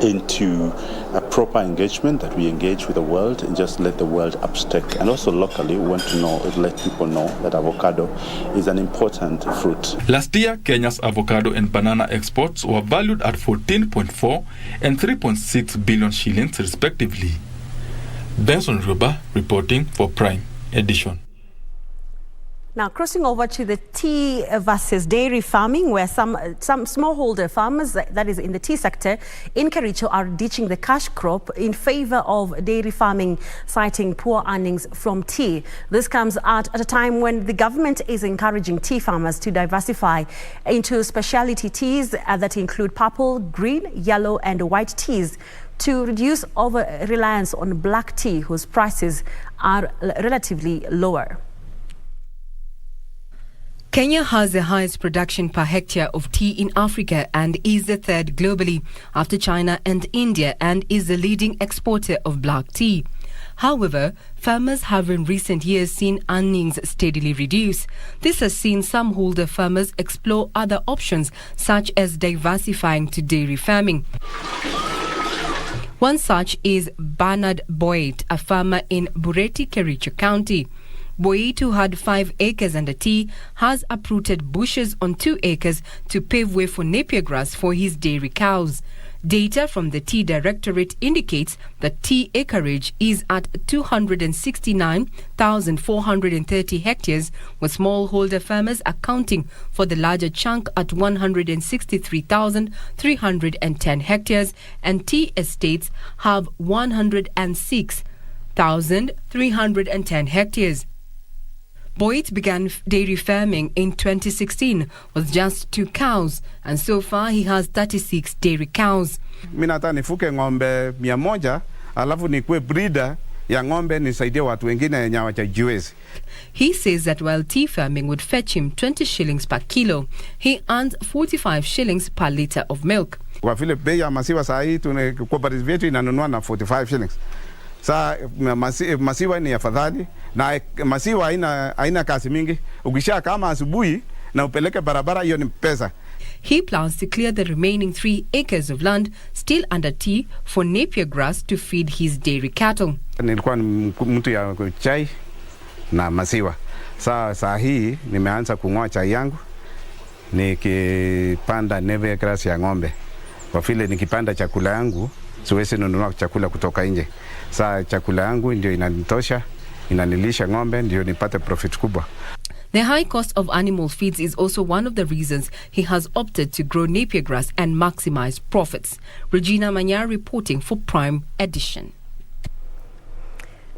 into a proper engagement that we engage with the world and just let the world uptake. And also locally, we want to let people know that avocado is an important fruit. Last year, Kenya's avocado and banana exports were valued at 14.4 and 3.6 billion shillings respectively. Benson Ruba reporting for Prime Edition. Now, crossing over to the tea versus dairy farming, where some smallholder farmers, that is in the tea sector, in Kericho are ditching the cash crop in favor of dairy farming, citing poor earnings from tea. This comes at a time when the government is encouraging tea farmers to diversify into specialty teas that include purple, green, yellow and white teas to reduce over-reliance on black tea, whose prices are relatively lower. Kenya has the highest production per hectare of tea in Africa and is the 3rd globally after China and India, and is the leading exporter of black tea. However, farmers have in recent years seen earnings steadily reduce. This has seen some holder farmers explore other options such as diversifying to dairy farming. One such is Bernard Boyd, a farmer in Bureti, Kericho County. Boyd, who had 5 acres and a tea, has uprooted bushes on 2 acres to pave way for napier grass for his dairy cows. Data from the Tea Directorate indicates that tea acreage is at 269,430 hectares, with smallholder farmers accounting for the larger chunk at 163,310 hectares, and tea estates have 106,310 hectares. Boyd began dairy farming in 2016 with just 2 cows, and so far he has 36 dairy cows. Mimi nataka nifuke ng'ombe 100 alafu nikuwe breeder ya ng'ombe nisaidie watu wengine wenye hawajiwezi. He says that while tea farming would fetch him 20 shillings per kilo, he earns 45 shillings per litre of milk. Kwa vile bei ya maziwa saa hii cooperative yetu inanunua na 45 shillings. Saa maziwa ni afadhali na maziwa haina kazi mingi. Ukisha kama asubuhi na upeleke barabara, hiyo ni pesa. He plans to clear the remaining 3 acres of land still under tea for napier grass to feed his dairy cattle. Nilikuwa mtu ya chai na maziwa. Saa hii nimeanza kung'oa chai yangu nikipanda napier grass ya ng'ombe. Kwa vile nikipanda chakula yangu siwezi nunua chakula kutoka nje. Saa chakula yangu ndio inanitosha, inanilisha ng'ombe, ndio nipate profit kubwa. The high cost of animal feeds is also one of the reasons he has opted to grow napier grass and maximize profits. Regina Manyar reporting for Prime Edition.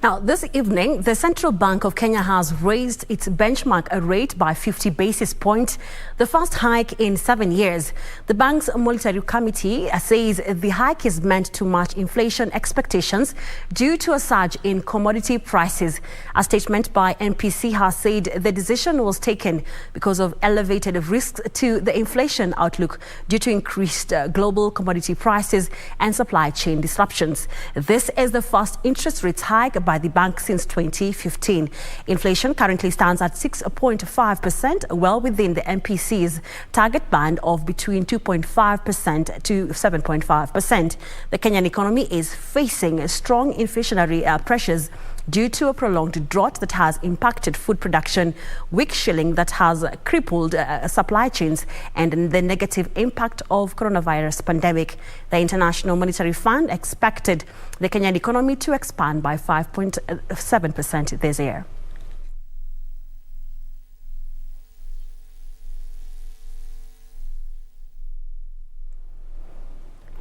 Now, this evening, the Central Bank of Kenya has raised its benchmark rate by 50 basis points, the first hike in 7 years. The bank's monetary committee says the hike is meant to match inflation expectations due to a surge in commodity prices. A statement by MPC has said the decision was taken because of elevated risks to the inflation outlook due to increased global commodity prices and supply chain disruptions. This is the first interest rate hike by the bank since 2015. Inflation currently stands at 6.5%, well within the MPC's target band of between 2.5% to 7.5%. The Kenyan economy is facing strong inflationary pressures due to a prolonged drought that has impacted food production, weak shilling that has crippled supply chains, and the negative impact of coronavirus pandemic. The International Monetary Fund expected the Kenyan economy to expand by 5.7% this year.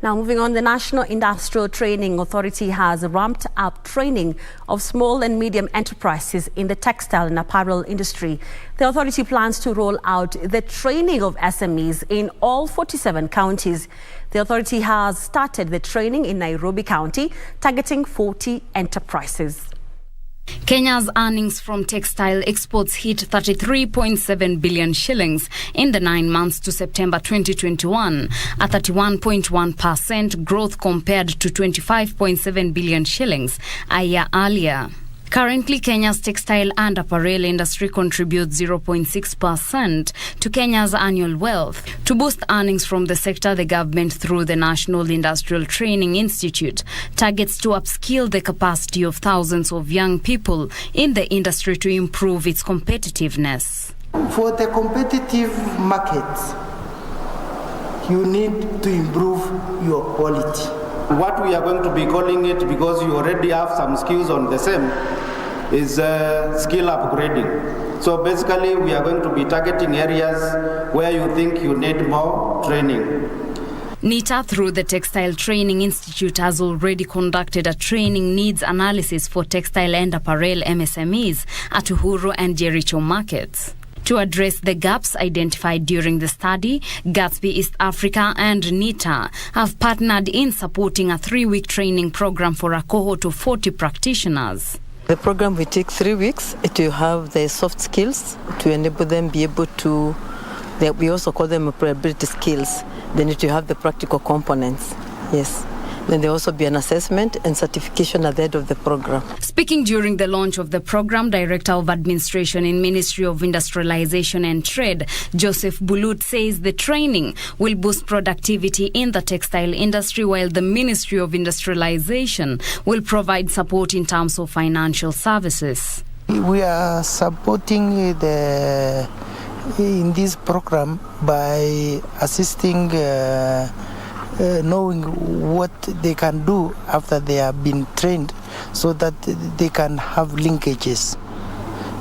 Now, moving on, the National Industrial Training Authority has ramped up training of small and medium enterprises in the textile and apparel industry. The authority plans to roll out the training of SMEs in all 47 counties. The authority has started the training in Nairobi County, targeting 40 enterprises. Kenya's earnings from textile exports hit 33.7 billion shillings in the 9 months to September 2021, a 31.1% growth compared to 25.7 billion shillings a year earlier. Currently, Kenya's textile and apparel industry contributes 0.6% to Kenya's annual wealth. To boost earnings from the sector, the government, through the National Industrial Training Institute, targets to upskill the capacity of thousands of young people in the industry to improve its competitiveness. For the competitive markets, you need to improve your quality. What we are going to be calling it, because you already have some skills on the same, is skill upgrading. So basically, we are going to be targeting areas where you think you need more training. NITA, through the Textile Training Institute, has already conducted a training needs analysis for textile and apparel MSMEs at Uhuru and Jericho markets. To address the gaps identified during the study, Gatsby East Africa and NITA have partnered in supporting a 3-week training program for a cohort of 40 practitioners. The program will take 3 weeks to have the soft skills to enable them be able to, we also call them employability skills. They need to have the practical components. Yes. Then there will also be an assessment and certification at the end of the program. Speaking during the launch of the program, Director of Administration in Ministry of Industrialization and Trade, Joseph Bulut, says the training will boost productivity in the textile industry, while the Ministry of Industrialization will provide support in terms of financial services. We are supporting in this program by assisting knowing what they can do after they have been trained, so that they can have linkages,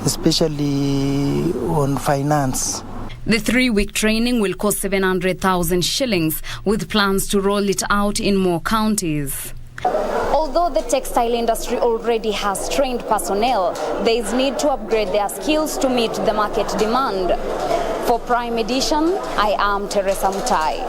especially on finance. The 3-week training will cost 700,000 shillings, with plans to roll it out in more counties. Although the textile industry already has trained personnel, there is need to upgrade their skills to meet the market demand. For Prime Edition, I am Teresa Mutai.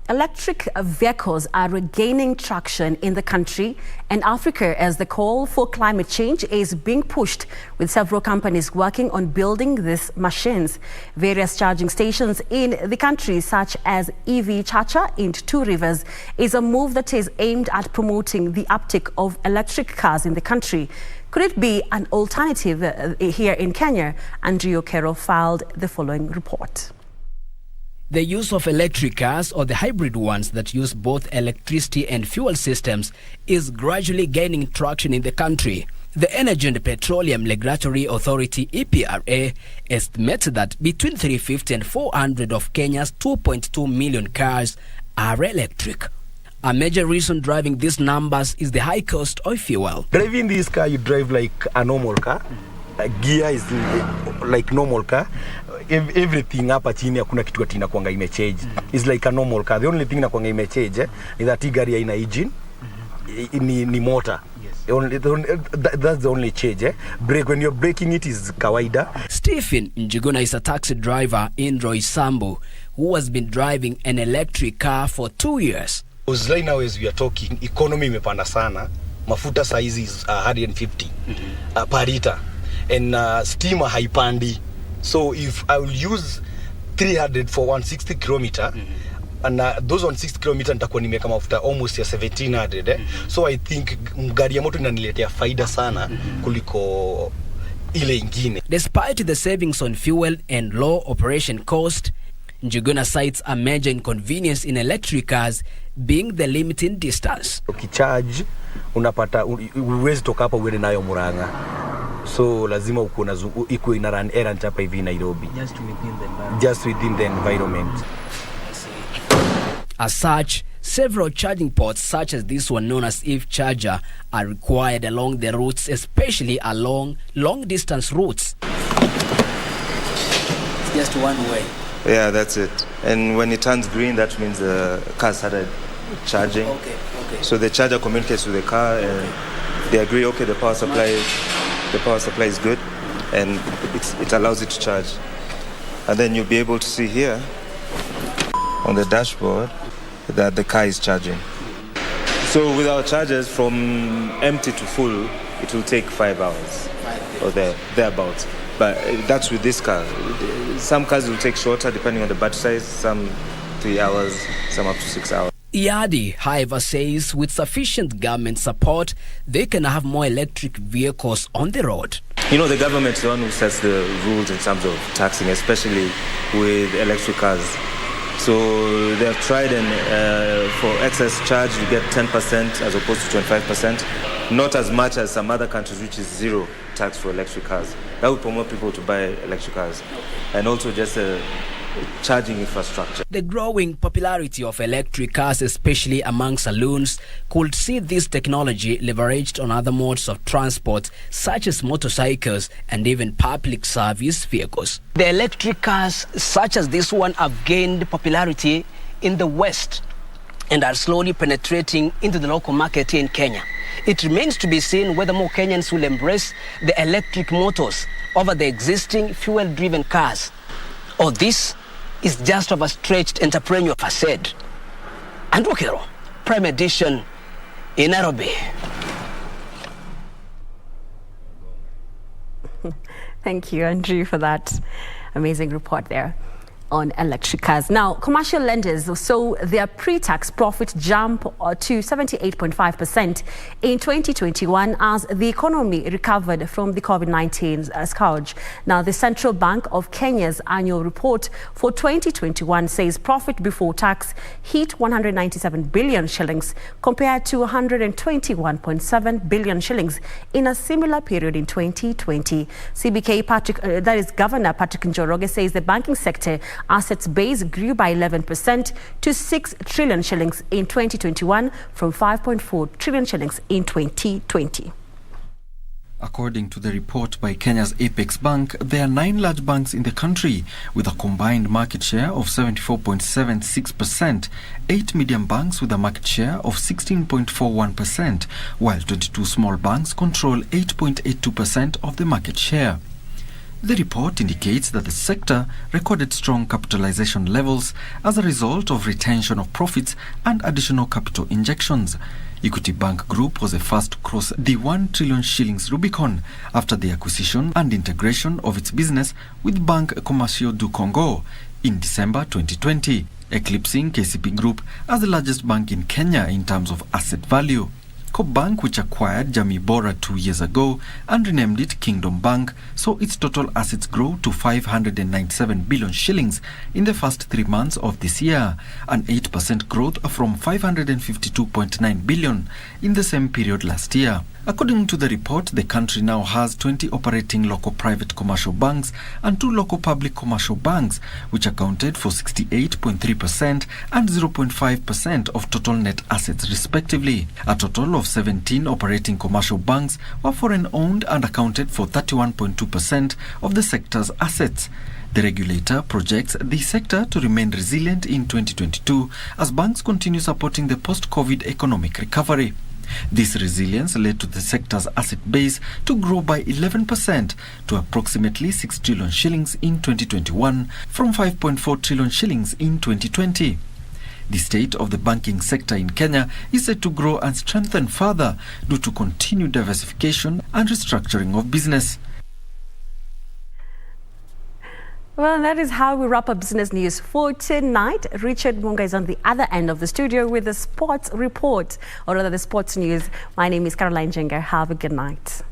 Electric vehicles are regaining traction in the country and Africa as the call for climate change is being pushed, with several companies working on building these machines. Various charging stations in the country, such as EV Chacha in Two Rivers, is a move that is aimed at promoting the uptake of electric cars in the country. Could it be an alternative here in Kenya? Andrew Okero filed the following report. The use of electric cars, or the hybrid ones that use both electricity and fuel systems, is gradually gaining traction in the country. The Energy and Petroleum Regulatory Authority, EPRA, estimates that between 350 and 400 of Kenya's 2.2 million cars are electric. A major reason driving these numbers is the high cost of fuel. Driving this car, you drive like a normal car. gear is like normal car. Everything hapa chini hakuna kitu ati inakuanga imechange. It's like a normal car. The only thing inakuanga imechange ni that gari haina engine, ni motor. That's the only change. Brake, when you're braking it is kawaida. Stephen Njuguna is a taxi driver in Roysambu who has been driving an electric car for 2 years. Right now as we are talking, economy imepanda sana. Mafuta size is 150 per liter. And steamer haipandi. So if I will use 300 for 160 kilometer, and those 160 kilometer nitakuwa nimeka mafuta almost ya 1700. So I think gari ya moto inaniletea faida sana kuliko ile ingine. Despite the savings on fuel and low operation cost, Njuguna cites a major inconvenience in electric cars being the limiting distance. Ukicharge unapata uwezi toka hapa uende nayo Murang'a. So lazima uko ina run errand hapa hivi Nairobi. Just within the environment. As such, several charging ports such as this one known as EV charger are required along the routes, especially along long distance routes. It's just one way. Yeah, that's it. And when it turns green, that means the car started charging. Okay. So the charger communicates with the car and they agree, okay, the power supply is good and it allows it to charge. And then you'll be able to see here on the dashboard that the car is charging. So with our chargers, from empty to full, it will take 5 hours or thereabouts. But that's with this car. Some cars will take shorter depending on the battery size, some 3 hours, some up to 6 hours. Iadi, however, says with sufficient government support, they can have more electric vehicles on the road. You know, the government is the one who sets the rules in terms of taxing, especially with electric cars. So they have tried, and for excess charge, you get 10% as opposed to 25%. Not as much as some other countries, which is zero tax for electric cars. That would promote people to buy electric cars. And also just charging infrastructure. The growing popularity of electric cars, especially among saloons, could see this technology leveraged on other modes of transport, such as motorcycles and even public service vehicles. The electric cars, such as this one, have gained popularity in the West and are slowly penetrating into the local market here in Kenya. It remains to be seen whether more Kenyans will embrace the electric motors over the existing fuel-driven cars, or this is just overstretched entrepreneurial facade. Andrew Kero, Prime Edition in Nairobi. Thank you, Andrew, for that amazing report there on electric cars. Now, commercial lenders saw their pre-tax profit jump to 78.5% in 2021 as the economy recovered from the COVID-19 scourge. Now, the Central Bank of Kenya's annual report for 2021 says profit before tax hit 197 billion shillings compared to 121.7 billion shillings in a similar period in 2020. CBK that is Governor Patrick Njoroge says the banking sector assets base grew by 11% to 6 trillion shillings in 2021 from 5.4 trillion shillings in 2020. According to the report by Kenya's Apex Bank, there are 9 large banks in the country with a combined market share of 74.76%, 8 medium banks with a market share of 16.41%, while 22 small banks control 8.82% of the market share. The report indicates that the sector recorded strong capitalization levels as a result of retention of profits and additional capital injections. Equity Bank Group was the first to cross the 1 trillion shillings Rubicon after the acquisition and integration of its business with Bank Commercial du Congo in December 2020, eclipsing KCB Group as the largest bank in Kenya in terms of asset value. Coop Bank, which acquired Jamii Bora 2 years ago and renamed it Kingdom Bank, saw its total assets grow to 597 billion shillings in the first 3 months of this year, an 8% growth from 552.9 billion in the same period last year. According to the report, the country now has 20 operating local private commercial banks and 2 local public commercial banks, which accounted for 68.3% and 0.5% of total net assets respectively. A total of 17 operating commercial banks were foreign-owned and accounted for 31.2% of the sector's assets. The regulator projects the sector to remain resilient in 2022 as banks continue supporting the post-COVID economic recovery. This resilience led to the sector's asset base to grow by 11% to approximately 6 trillion shillings in 2021 from 5.4 trillion shillings in 2020. The state of the banking sector in Kenya is set to grow and strengthen further due to continued diversification and restructuring of business. Well, that is how we wrap up business news for tonight. Richard Munga is on the other end of the studio with the sports report, or rather the sports news. My name is Caroline Jenger. Have a good night.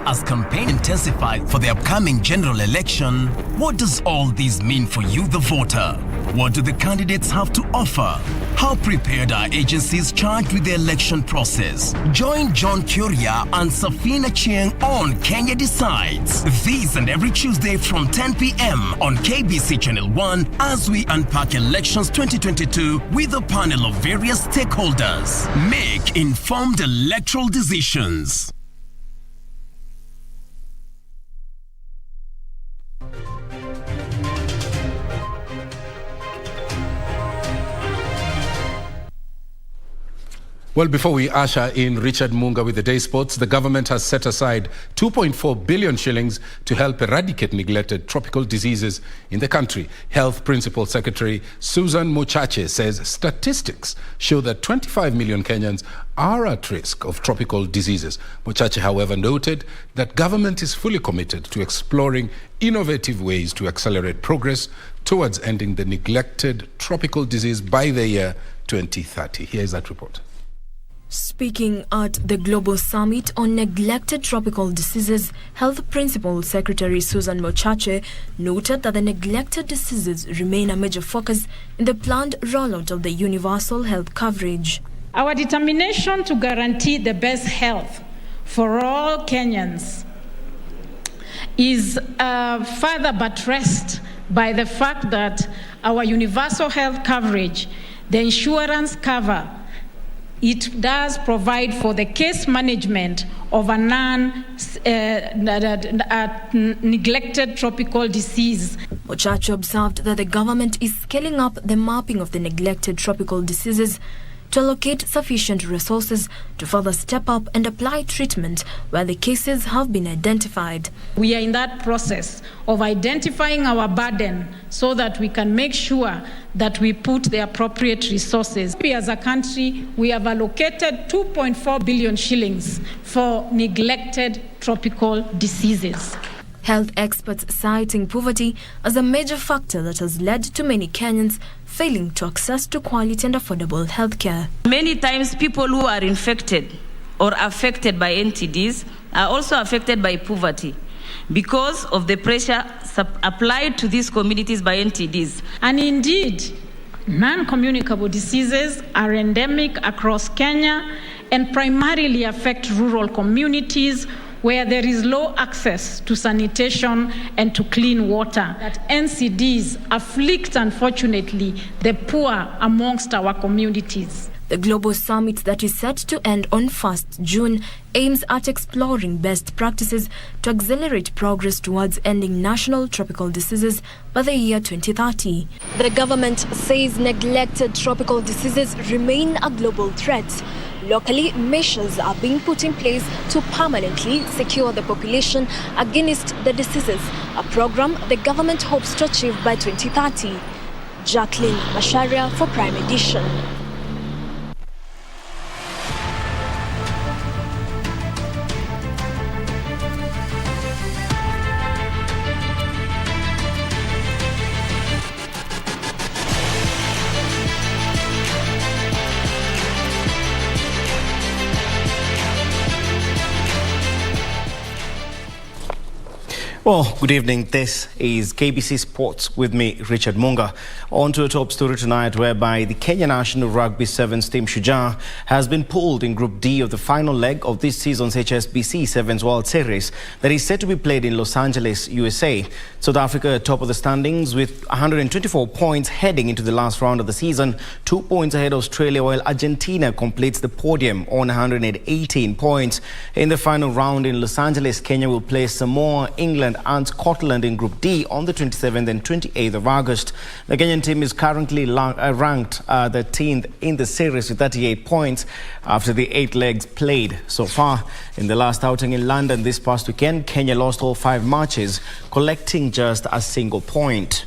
As campaign intensified for the upcoming general election, what does all this mean for you, the voter? What do the candidates have to offer? How prepared are agencies charged with the election process? Join John Kuria and Safina Chieng on Kenya Decides. This and every Tuesday from 10 p.m. on KBC Channel 1 as we unpack elections 2022 with a panel of various stakeholders. Make informed electoral decisions. Well, before we usher in Richard Munga with the day sports, the government has set aside 2.4 billion shillings to help eradicate neglected tropical diseases in the country. Health Principal Secretary Susan Mochache says statistics show that 25 million Kenyans are at risk of tropical diseases. Mochache, however, noted that government is fully committed to exploring innovative ways to accelerate progress towards ending the neglected tropical disease by the year 2030. Here's that report. Speaking at the Global Summit on Neglected Tropical Diseases, Health Principal Secretary Susan Mochache noted that the neglected diseases remain a major focus in the planned rollout of the universal health coverage. Our determination to guarantee the best health for all Kenyans is further buttressed by the fact that our universal health coverage, the insurance cover, it does provide for the case management of a neglected tropical disease. Mochache observed that the government is scaling up the mapping of the neglected tropical diseases to allocate sufficient resources to further step up and apply treatment where the cases have been identified. We are in that process of identifying our burden so that we can make sure that we put the appropriate resources. As a country, we have allocated 2.4 billion shillings for neglected tropical diseases. Health experts citing poverty as a major factor that has led to many Kenyans failing to access to quality and affordable health care. Many times people who are infected or affected by NTDs are also affected by poverty because of the pressure applied to these communities by NTDs. And indeed, non-communicable diseases are endemic across Kenya and primarily affect rural communities where there is low access to sanitation and to clean water. That NCDs afflict, unfortunately, the poor amongst our communities. The Global Summit that is set to end on 1st June aims at exploring best practices to accelerate progress towards ending national tropical diseases by the year 2030. The government says neglected tropical diseases remain a global threat. Locally, measures are being put in place to permanently secure the population against the diseases, a program the government hopes to achieve by 2030. Jacqueline Masharia for Prime Edition. Well, good evening. This is KBC Sports with me, Richard Munga. On to a top story tonight, whereby the Kenya National Rugby Sevens team Shujaa has been pulled in Group D of the final leg of this season's HSBC Sevens World Series that is set to be played in Los Angeles, USA. South Africa top of the standings with 124 points heading into the last round of the season, 2 points ahead of Australia, while Argentina completes the podium on 118 points. In the final round in Los Angeles, Kenya will play Samoa, England and Scotland in Group D on the 27th and 28th of August. The Kenyan team is currently ranked 13th in the series with 38 points after the 8 legs played so far. In the last outing in London this past weekend, Kenya lost all 5 matches, collecting just a single point.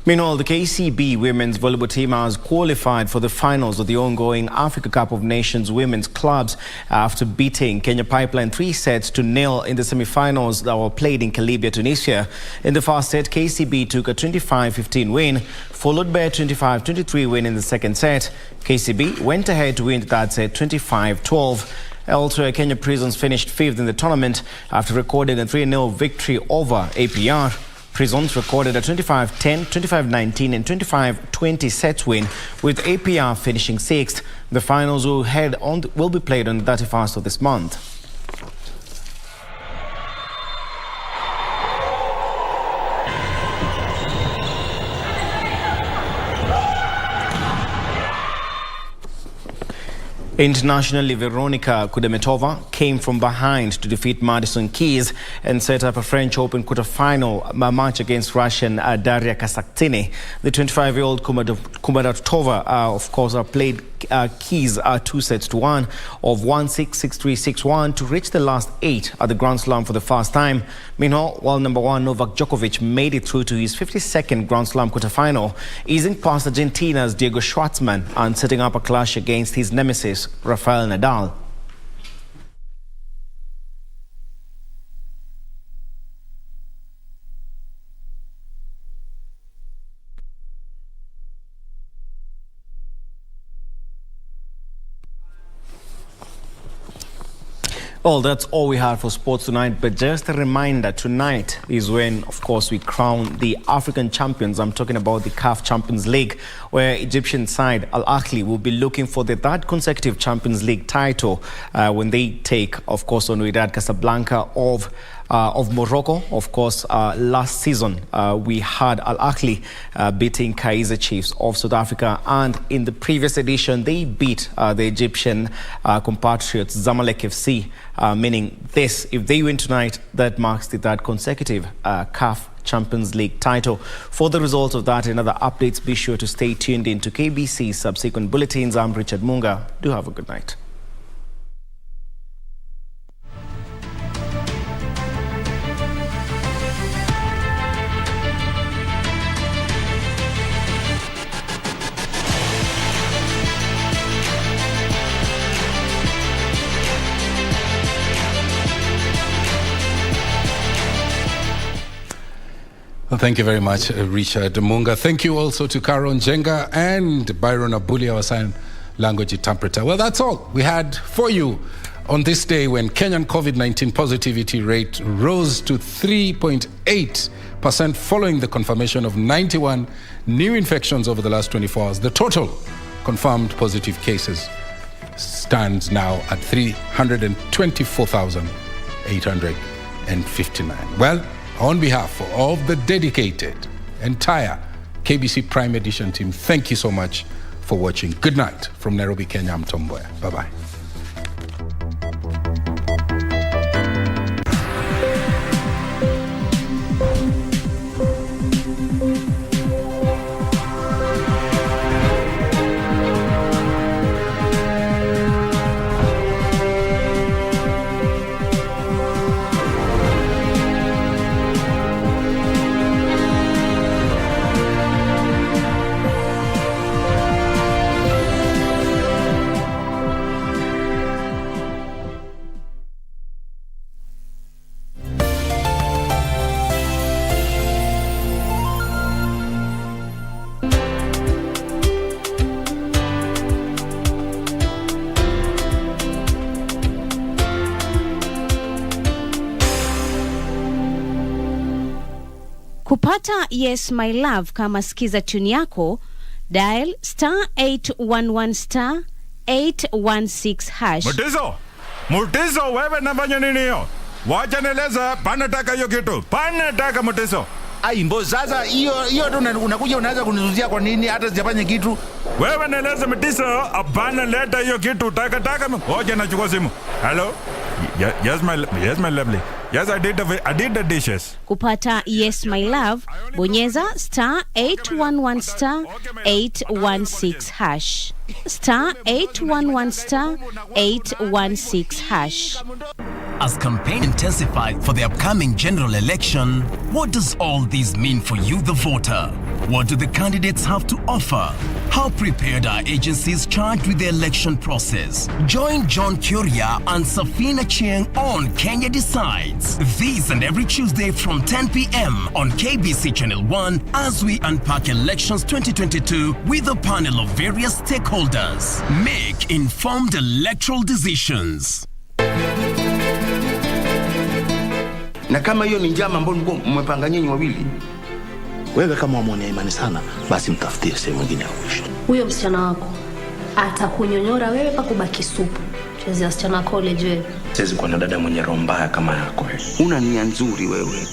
Meanwhile, the KCB women's volleyball team has qualified for the finals of the ongoing Africa Cup of Nations women's clubs after beating Kenya Pipeline 3-0 in the semi-finals that were played in Calibia, Tunisia. In the first set, KCB took a 25-15 win, followed by a 25-23 win in the second set. KCB went ahead to win the third set 25-12. Elsewhere, Kenya Prisons finished 5th in the tournament after recording a 3-0 victory over APR. Prisons recorded a 25-10, 25-19 and 25-20 set win, with APR finishing 6th. The finals will be played on the 31st of this month. Internationally, Veronika Kudermetova came from behind to defeat Madison Keys and set up a French Open quarter-final match against Russian Daria Kasatkina. The 25-year-old Kudermetova, of course, played Keys 2-1 of 1-6, 6-3, 6-1 to reach the last 8 at the Grand Slam for the first time. Meanwhile, while number 1 Novak Djokovic made it through to his 52nd Grand Slam quarter-final, easing past Argentina's Diego Schwartzman and setting up a clash against his nemesis, Rafael Nadal. Well, that's all we have for sports tonight, but just a reminder, tonight is when, of course, we crown the African champions. I'm talking about the CAF Champions League, where Egyptian side Al Ahly will be looking for the 3rd consecutive Champions League title when they take, of course, on Wydad Casablanca of Morocco. Of course, last season we had Al Ahly beating Kaizer Chiefs of South Africa, and in the previous edition they beat the Egyptian compatriots Zamalek FC, meaning this, if they win tonight, that marks the 3rd consecutive CAF Champions League title. For the result of that and other updates, be sure to stay tuned into KBC's subsequent bulletins. I'm Richard Munga. Do have a good night. Well, thank you very much, Richard Munga. Thank you also to Karen Jenga and Byron Abuli, our sign language interpreter. Well, that's all we had for you on this day when Kenyan COVID-19 positivity rate rose to 3.8% following the confirmation of 91 new infections over the last 24 hours. The total confirmed positive cases stands now at 324,859. Well, on behalf of the dedicated entire KBC Prime Edition team, thank you so much for watching. Good night from Nairobi, Kenya. I'm Mboya. Bye-bye. Kupata Yes My Love kama sikiza tune yako, dial *811 *816#. Mutiso, wewe nafanya nini hiyo? Wacha nieleza, panataka hiyo kitu. Panataka Mutiso. Ai mbo, sasa hiyo tu unakuja unaanza kunizuzia kwa nini hata sijafanya kitu? Wewe nieleza Mutiso, hapana leta hiyo kitu. Taka. Wacha nachukua simu. Hello? Yes my lovely. Yes, I did the dishes. Kupata Yes My Love, bonyeza *811 *816#. *811 *816#. As campaign intensifies for the upcoming general election, what does all this mean for you, the voter? What do the candidates have to offer? How prepared are agencies charged with the election process? Join John Kuria and Safina Chieng on Kenya Decides. This and every Tuesday from 10 p.m. on KBC Channel 1 as we unpack elections 2022 with a panel of various stakeholders. Make informed electoral decisions. Na kama hiyo ni njama ambayo mmepanga nyinyi wawili, wewe kama wamwonea imani sana, basi mtafutie sehemu nyingine ya kuishi. Huyo msichana wako atakunyonyora wewe pa kubaki supu. Chezea msichana college wewe. Siwezi kuwa na dada mwenye roho mbaya kama yako. Una nia nzuri wewe.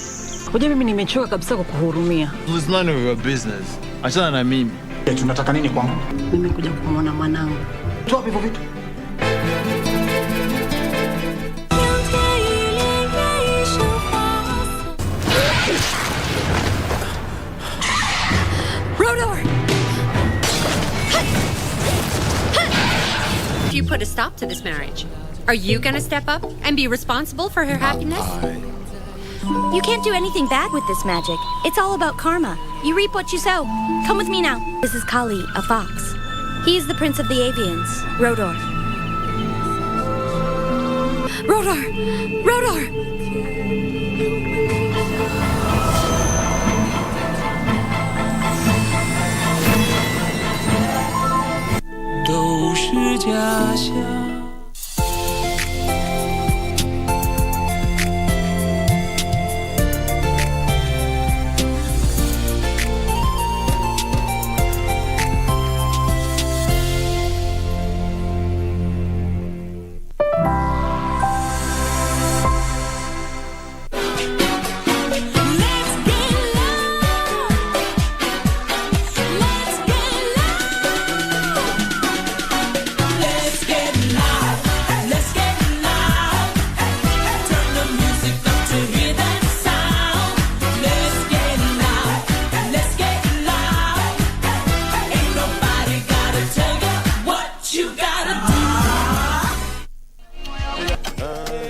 Unajua mimi nimechoka kabisa kukuhurumia. It's none of your business. Achana na mimi. Tunataka nini kwangu? Mimi kuja kumwona mwanangu. Toa hivyo vitu. If you put a stop to this marriage, are you going to step up and be responsible for her happiness? You can't do anything bad with this magic. It's all about karma. You reap what you sow. Come with me now. This is Kali, a fox. He is the prince of the avians, Rodor. Rodor!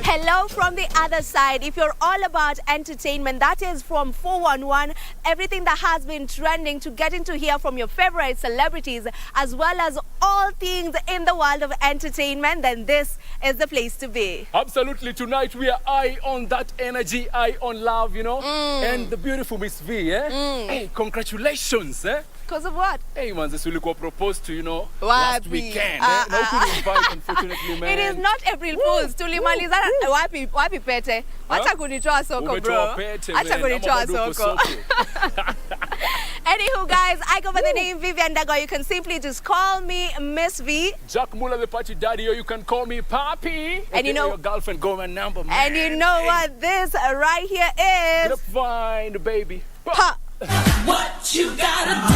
Hello from the other side. If you're all about entertainment, that is from 411, everything that has been trending, to getting to hear from your favorite celebrities as well as all things in the world of entertainment, then this is the place to be. Absolutely. Tonight we are eye on that energy, eye on love, you know, and the beautiful Miss V, eh? Hey, congratulations, eh? Because of what? Hey, man, this will go proposed to, you know, last weekend. No couldn't invite, unfortunately, man. It is not April Fools. Tulimalizana wapi pete. Acha kunitoa soko, bro. Acha kunitoa soko. Anywho, guys, I go by the name Vivian Dago. You can simply just call me Miss V. Jack Muller, the party daddy, or you can call me Papi. And you know your girlfriend, go my number, man. And you know what this right here is? Grapevine, baby. Pa. What you gotta do?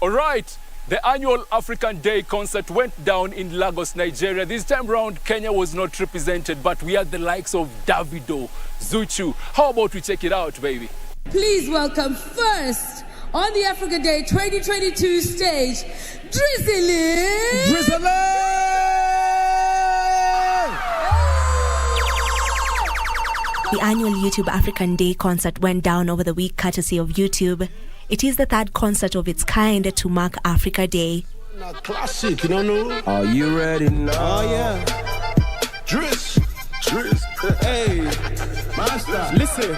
All right. The annual African Day concert went down in Lagos, Nigeria. This time round, Kenya was not represented, but we had the likes of Davido, Zuchu. How about we check it out, baby? Please welcome first on the Africa Day 2022 stage, Drizzly! The annual YouTube African Day concert went down over the week courtesy of YouTube. It is the third concert of its kind to mark Africa Day. Classic, you know? Are you ready now? Oh, yeah. Driz. Hey, master. Listen.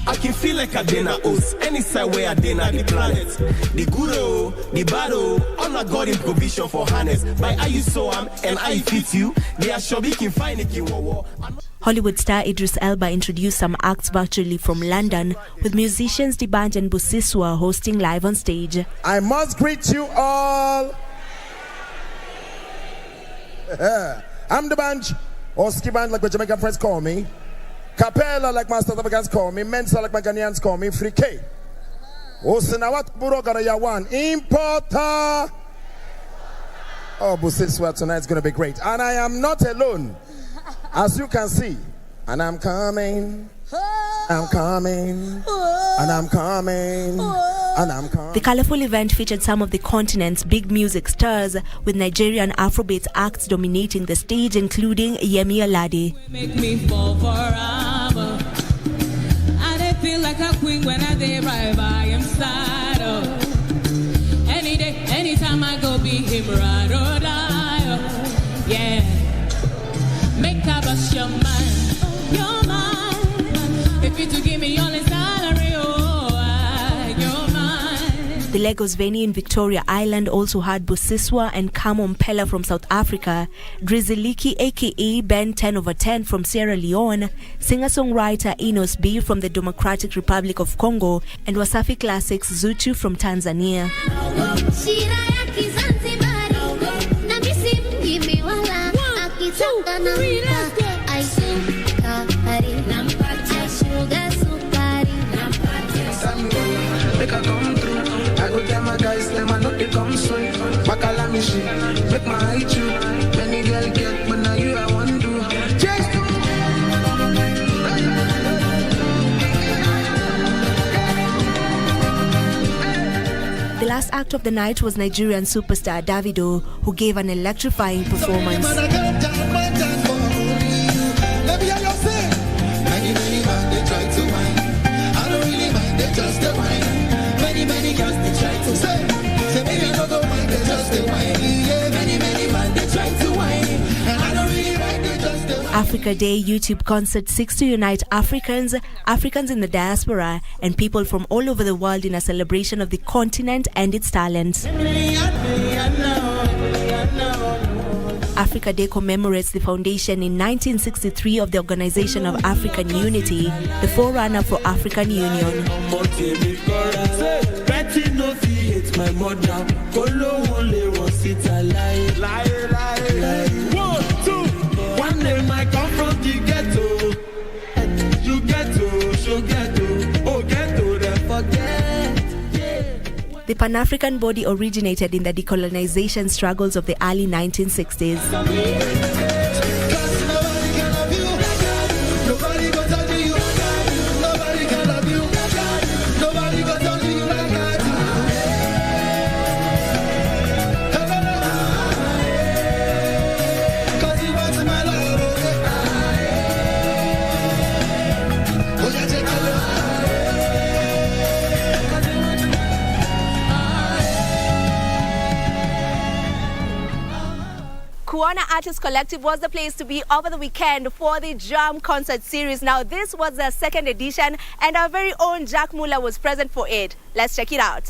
I can feel like I dinner host any side where I dinner the planet. The good, the bad, all I got in provision for harness. By how you saw and I fit you, they are sure we can find it in war. Hollywood star Idris Elba introduced some acts virtually from London, with musicians D'banj and Busiswa hosting live on stage. I must greet you all. I'm D'banj, or Skibanj like my Jamaican friends call me. Capella like my South Africans call me. Mensa like my Ghanaians call me. Frike. Osinawat Burogara Yawan. Importer. Oh, Busiswa, tonight's going to be great. And I am not alone, as you can see. And I'm coming, and I'm coming. The colourful event featured some of the continent's big music stars, with Nigerian Afrobeats acts dominating the stage, including Yemi Alade. Make me fall forever. I don't feel like a queen when I arrive. I am sad. Any day, anytime I go, be him ride or die. Yeah. Make up us your mind. Your mind. If you to give me all the salary, your mind. The Lagos venue in Victoria Island also had Busiswa and Kamo Mpela from South Africa, Drizziliki aka Ben 10/10 from Sierra Leone, singer-songwriter Enos B from the Democratic Republic of Congo, and Wasafi Classics Zuchu from Tanzania. Make my eye chew. Many girl get, but now you I want to do. The last act of the night was Nigerian superstar Davido, who gave an electrifying performance. Africa Day YouTube concert seeks to unite Africans in the diaspora, and people from all over the world in a celebration of the continent and its talents. Africa Day commemorates the foundation in 1963 of the Organization of African Unity, the forerunner for African Union. The Pan-African body originated in the decolonization struggles of the early 1960s. Kuona Artist Collective was the place to be over the weekend for the Jam Concert Series. Now, this was the second edition, and our very own Jack Muller was present for it. Let's check it out.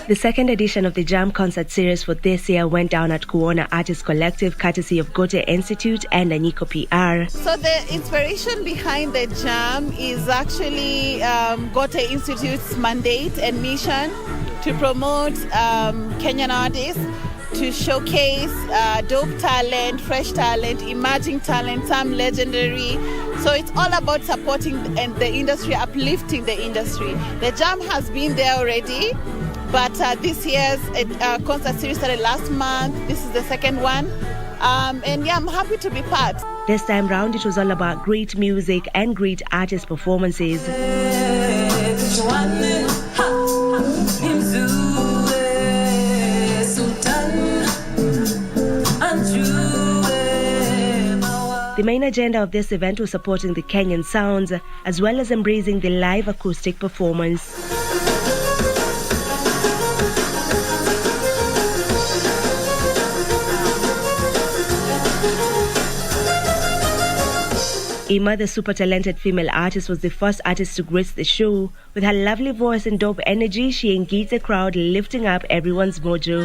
The second edition of the Jam Concert Series for this year went down at Kuona Artist Collective, courtesy of Gote Institute and Anyiko PR. So the inspiration behind the Jam is actually Gote Institute's mandate and mission to promote Kenyan artists, to showcase dope talent, fresh talent, emerging talent, some legendary. So it's all about supporting the industry, uplifting the industry. The Jam has been there already, but this year's concert series started last month. This is the second one. And yeah, I'm happy to be part. This time round, it was all about great music and great artist performances. The main agenda of this event was supporting the Kenyan sounds, as well as embracing the live acoustic performance. Ima, the super talented female artist, was the first artist to grace the show. With her lovely voice and dope energy, she engaged the crowd, lifting up everyone's mojo.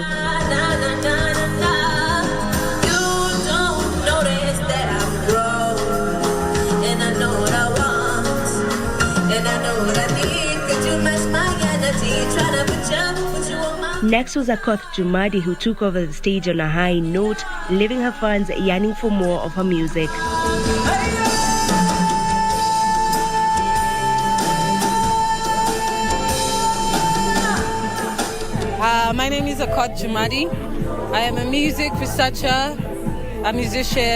Next was Akoth Jumadi, who took over the stage on a high note, leaving her fans yearning for more of her music. My name is Akoth Jumadi. I am a music researcher, a musician.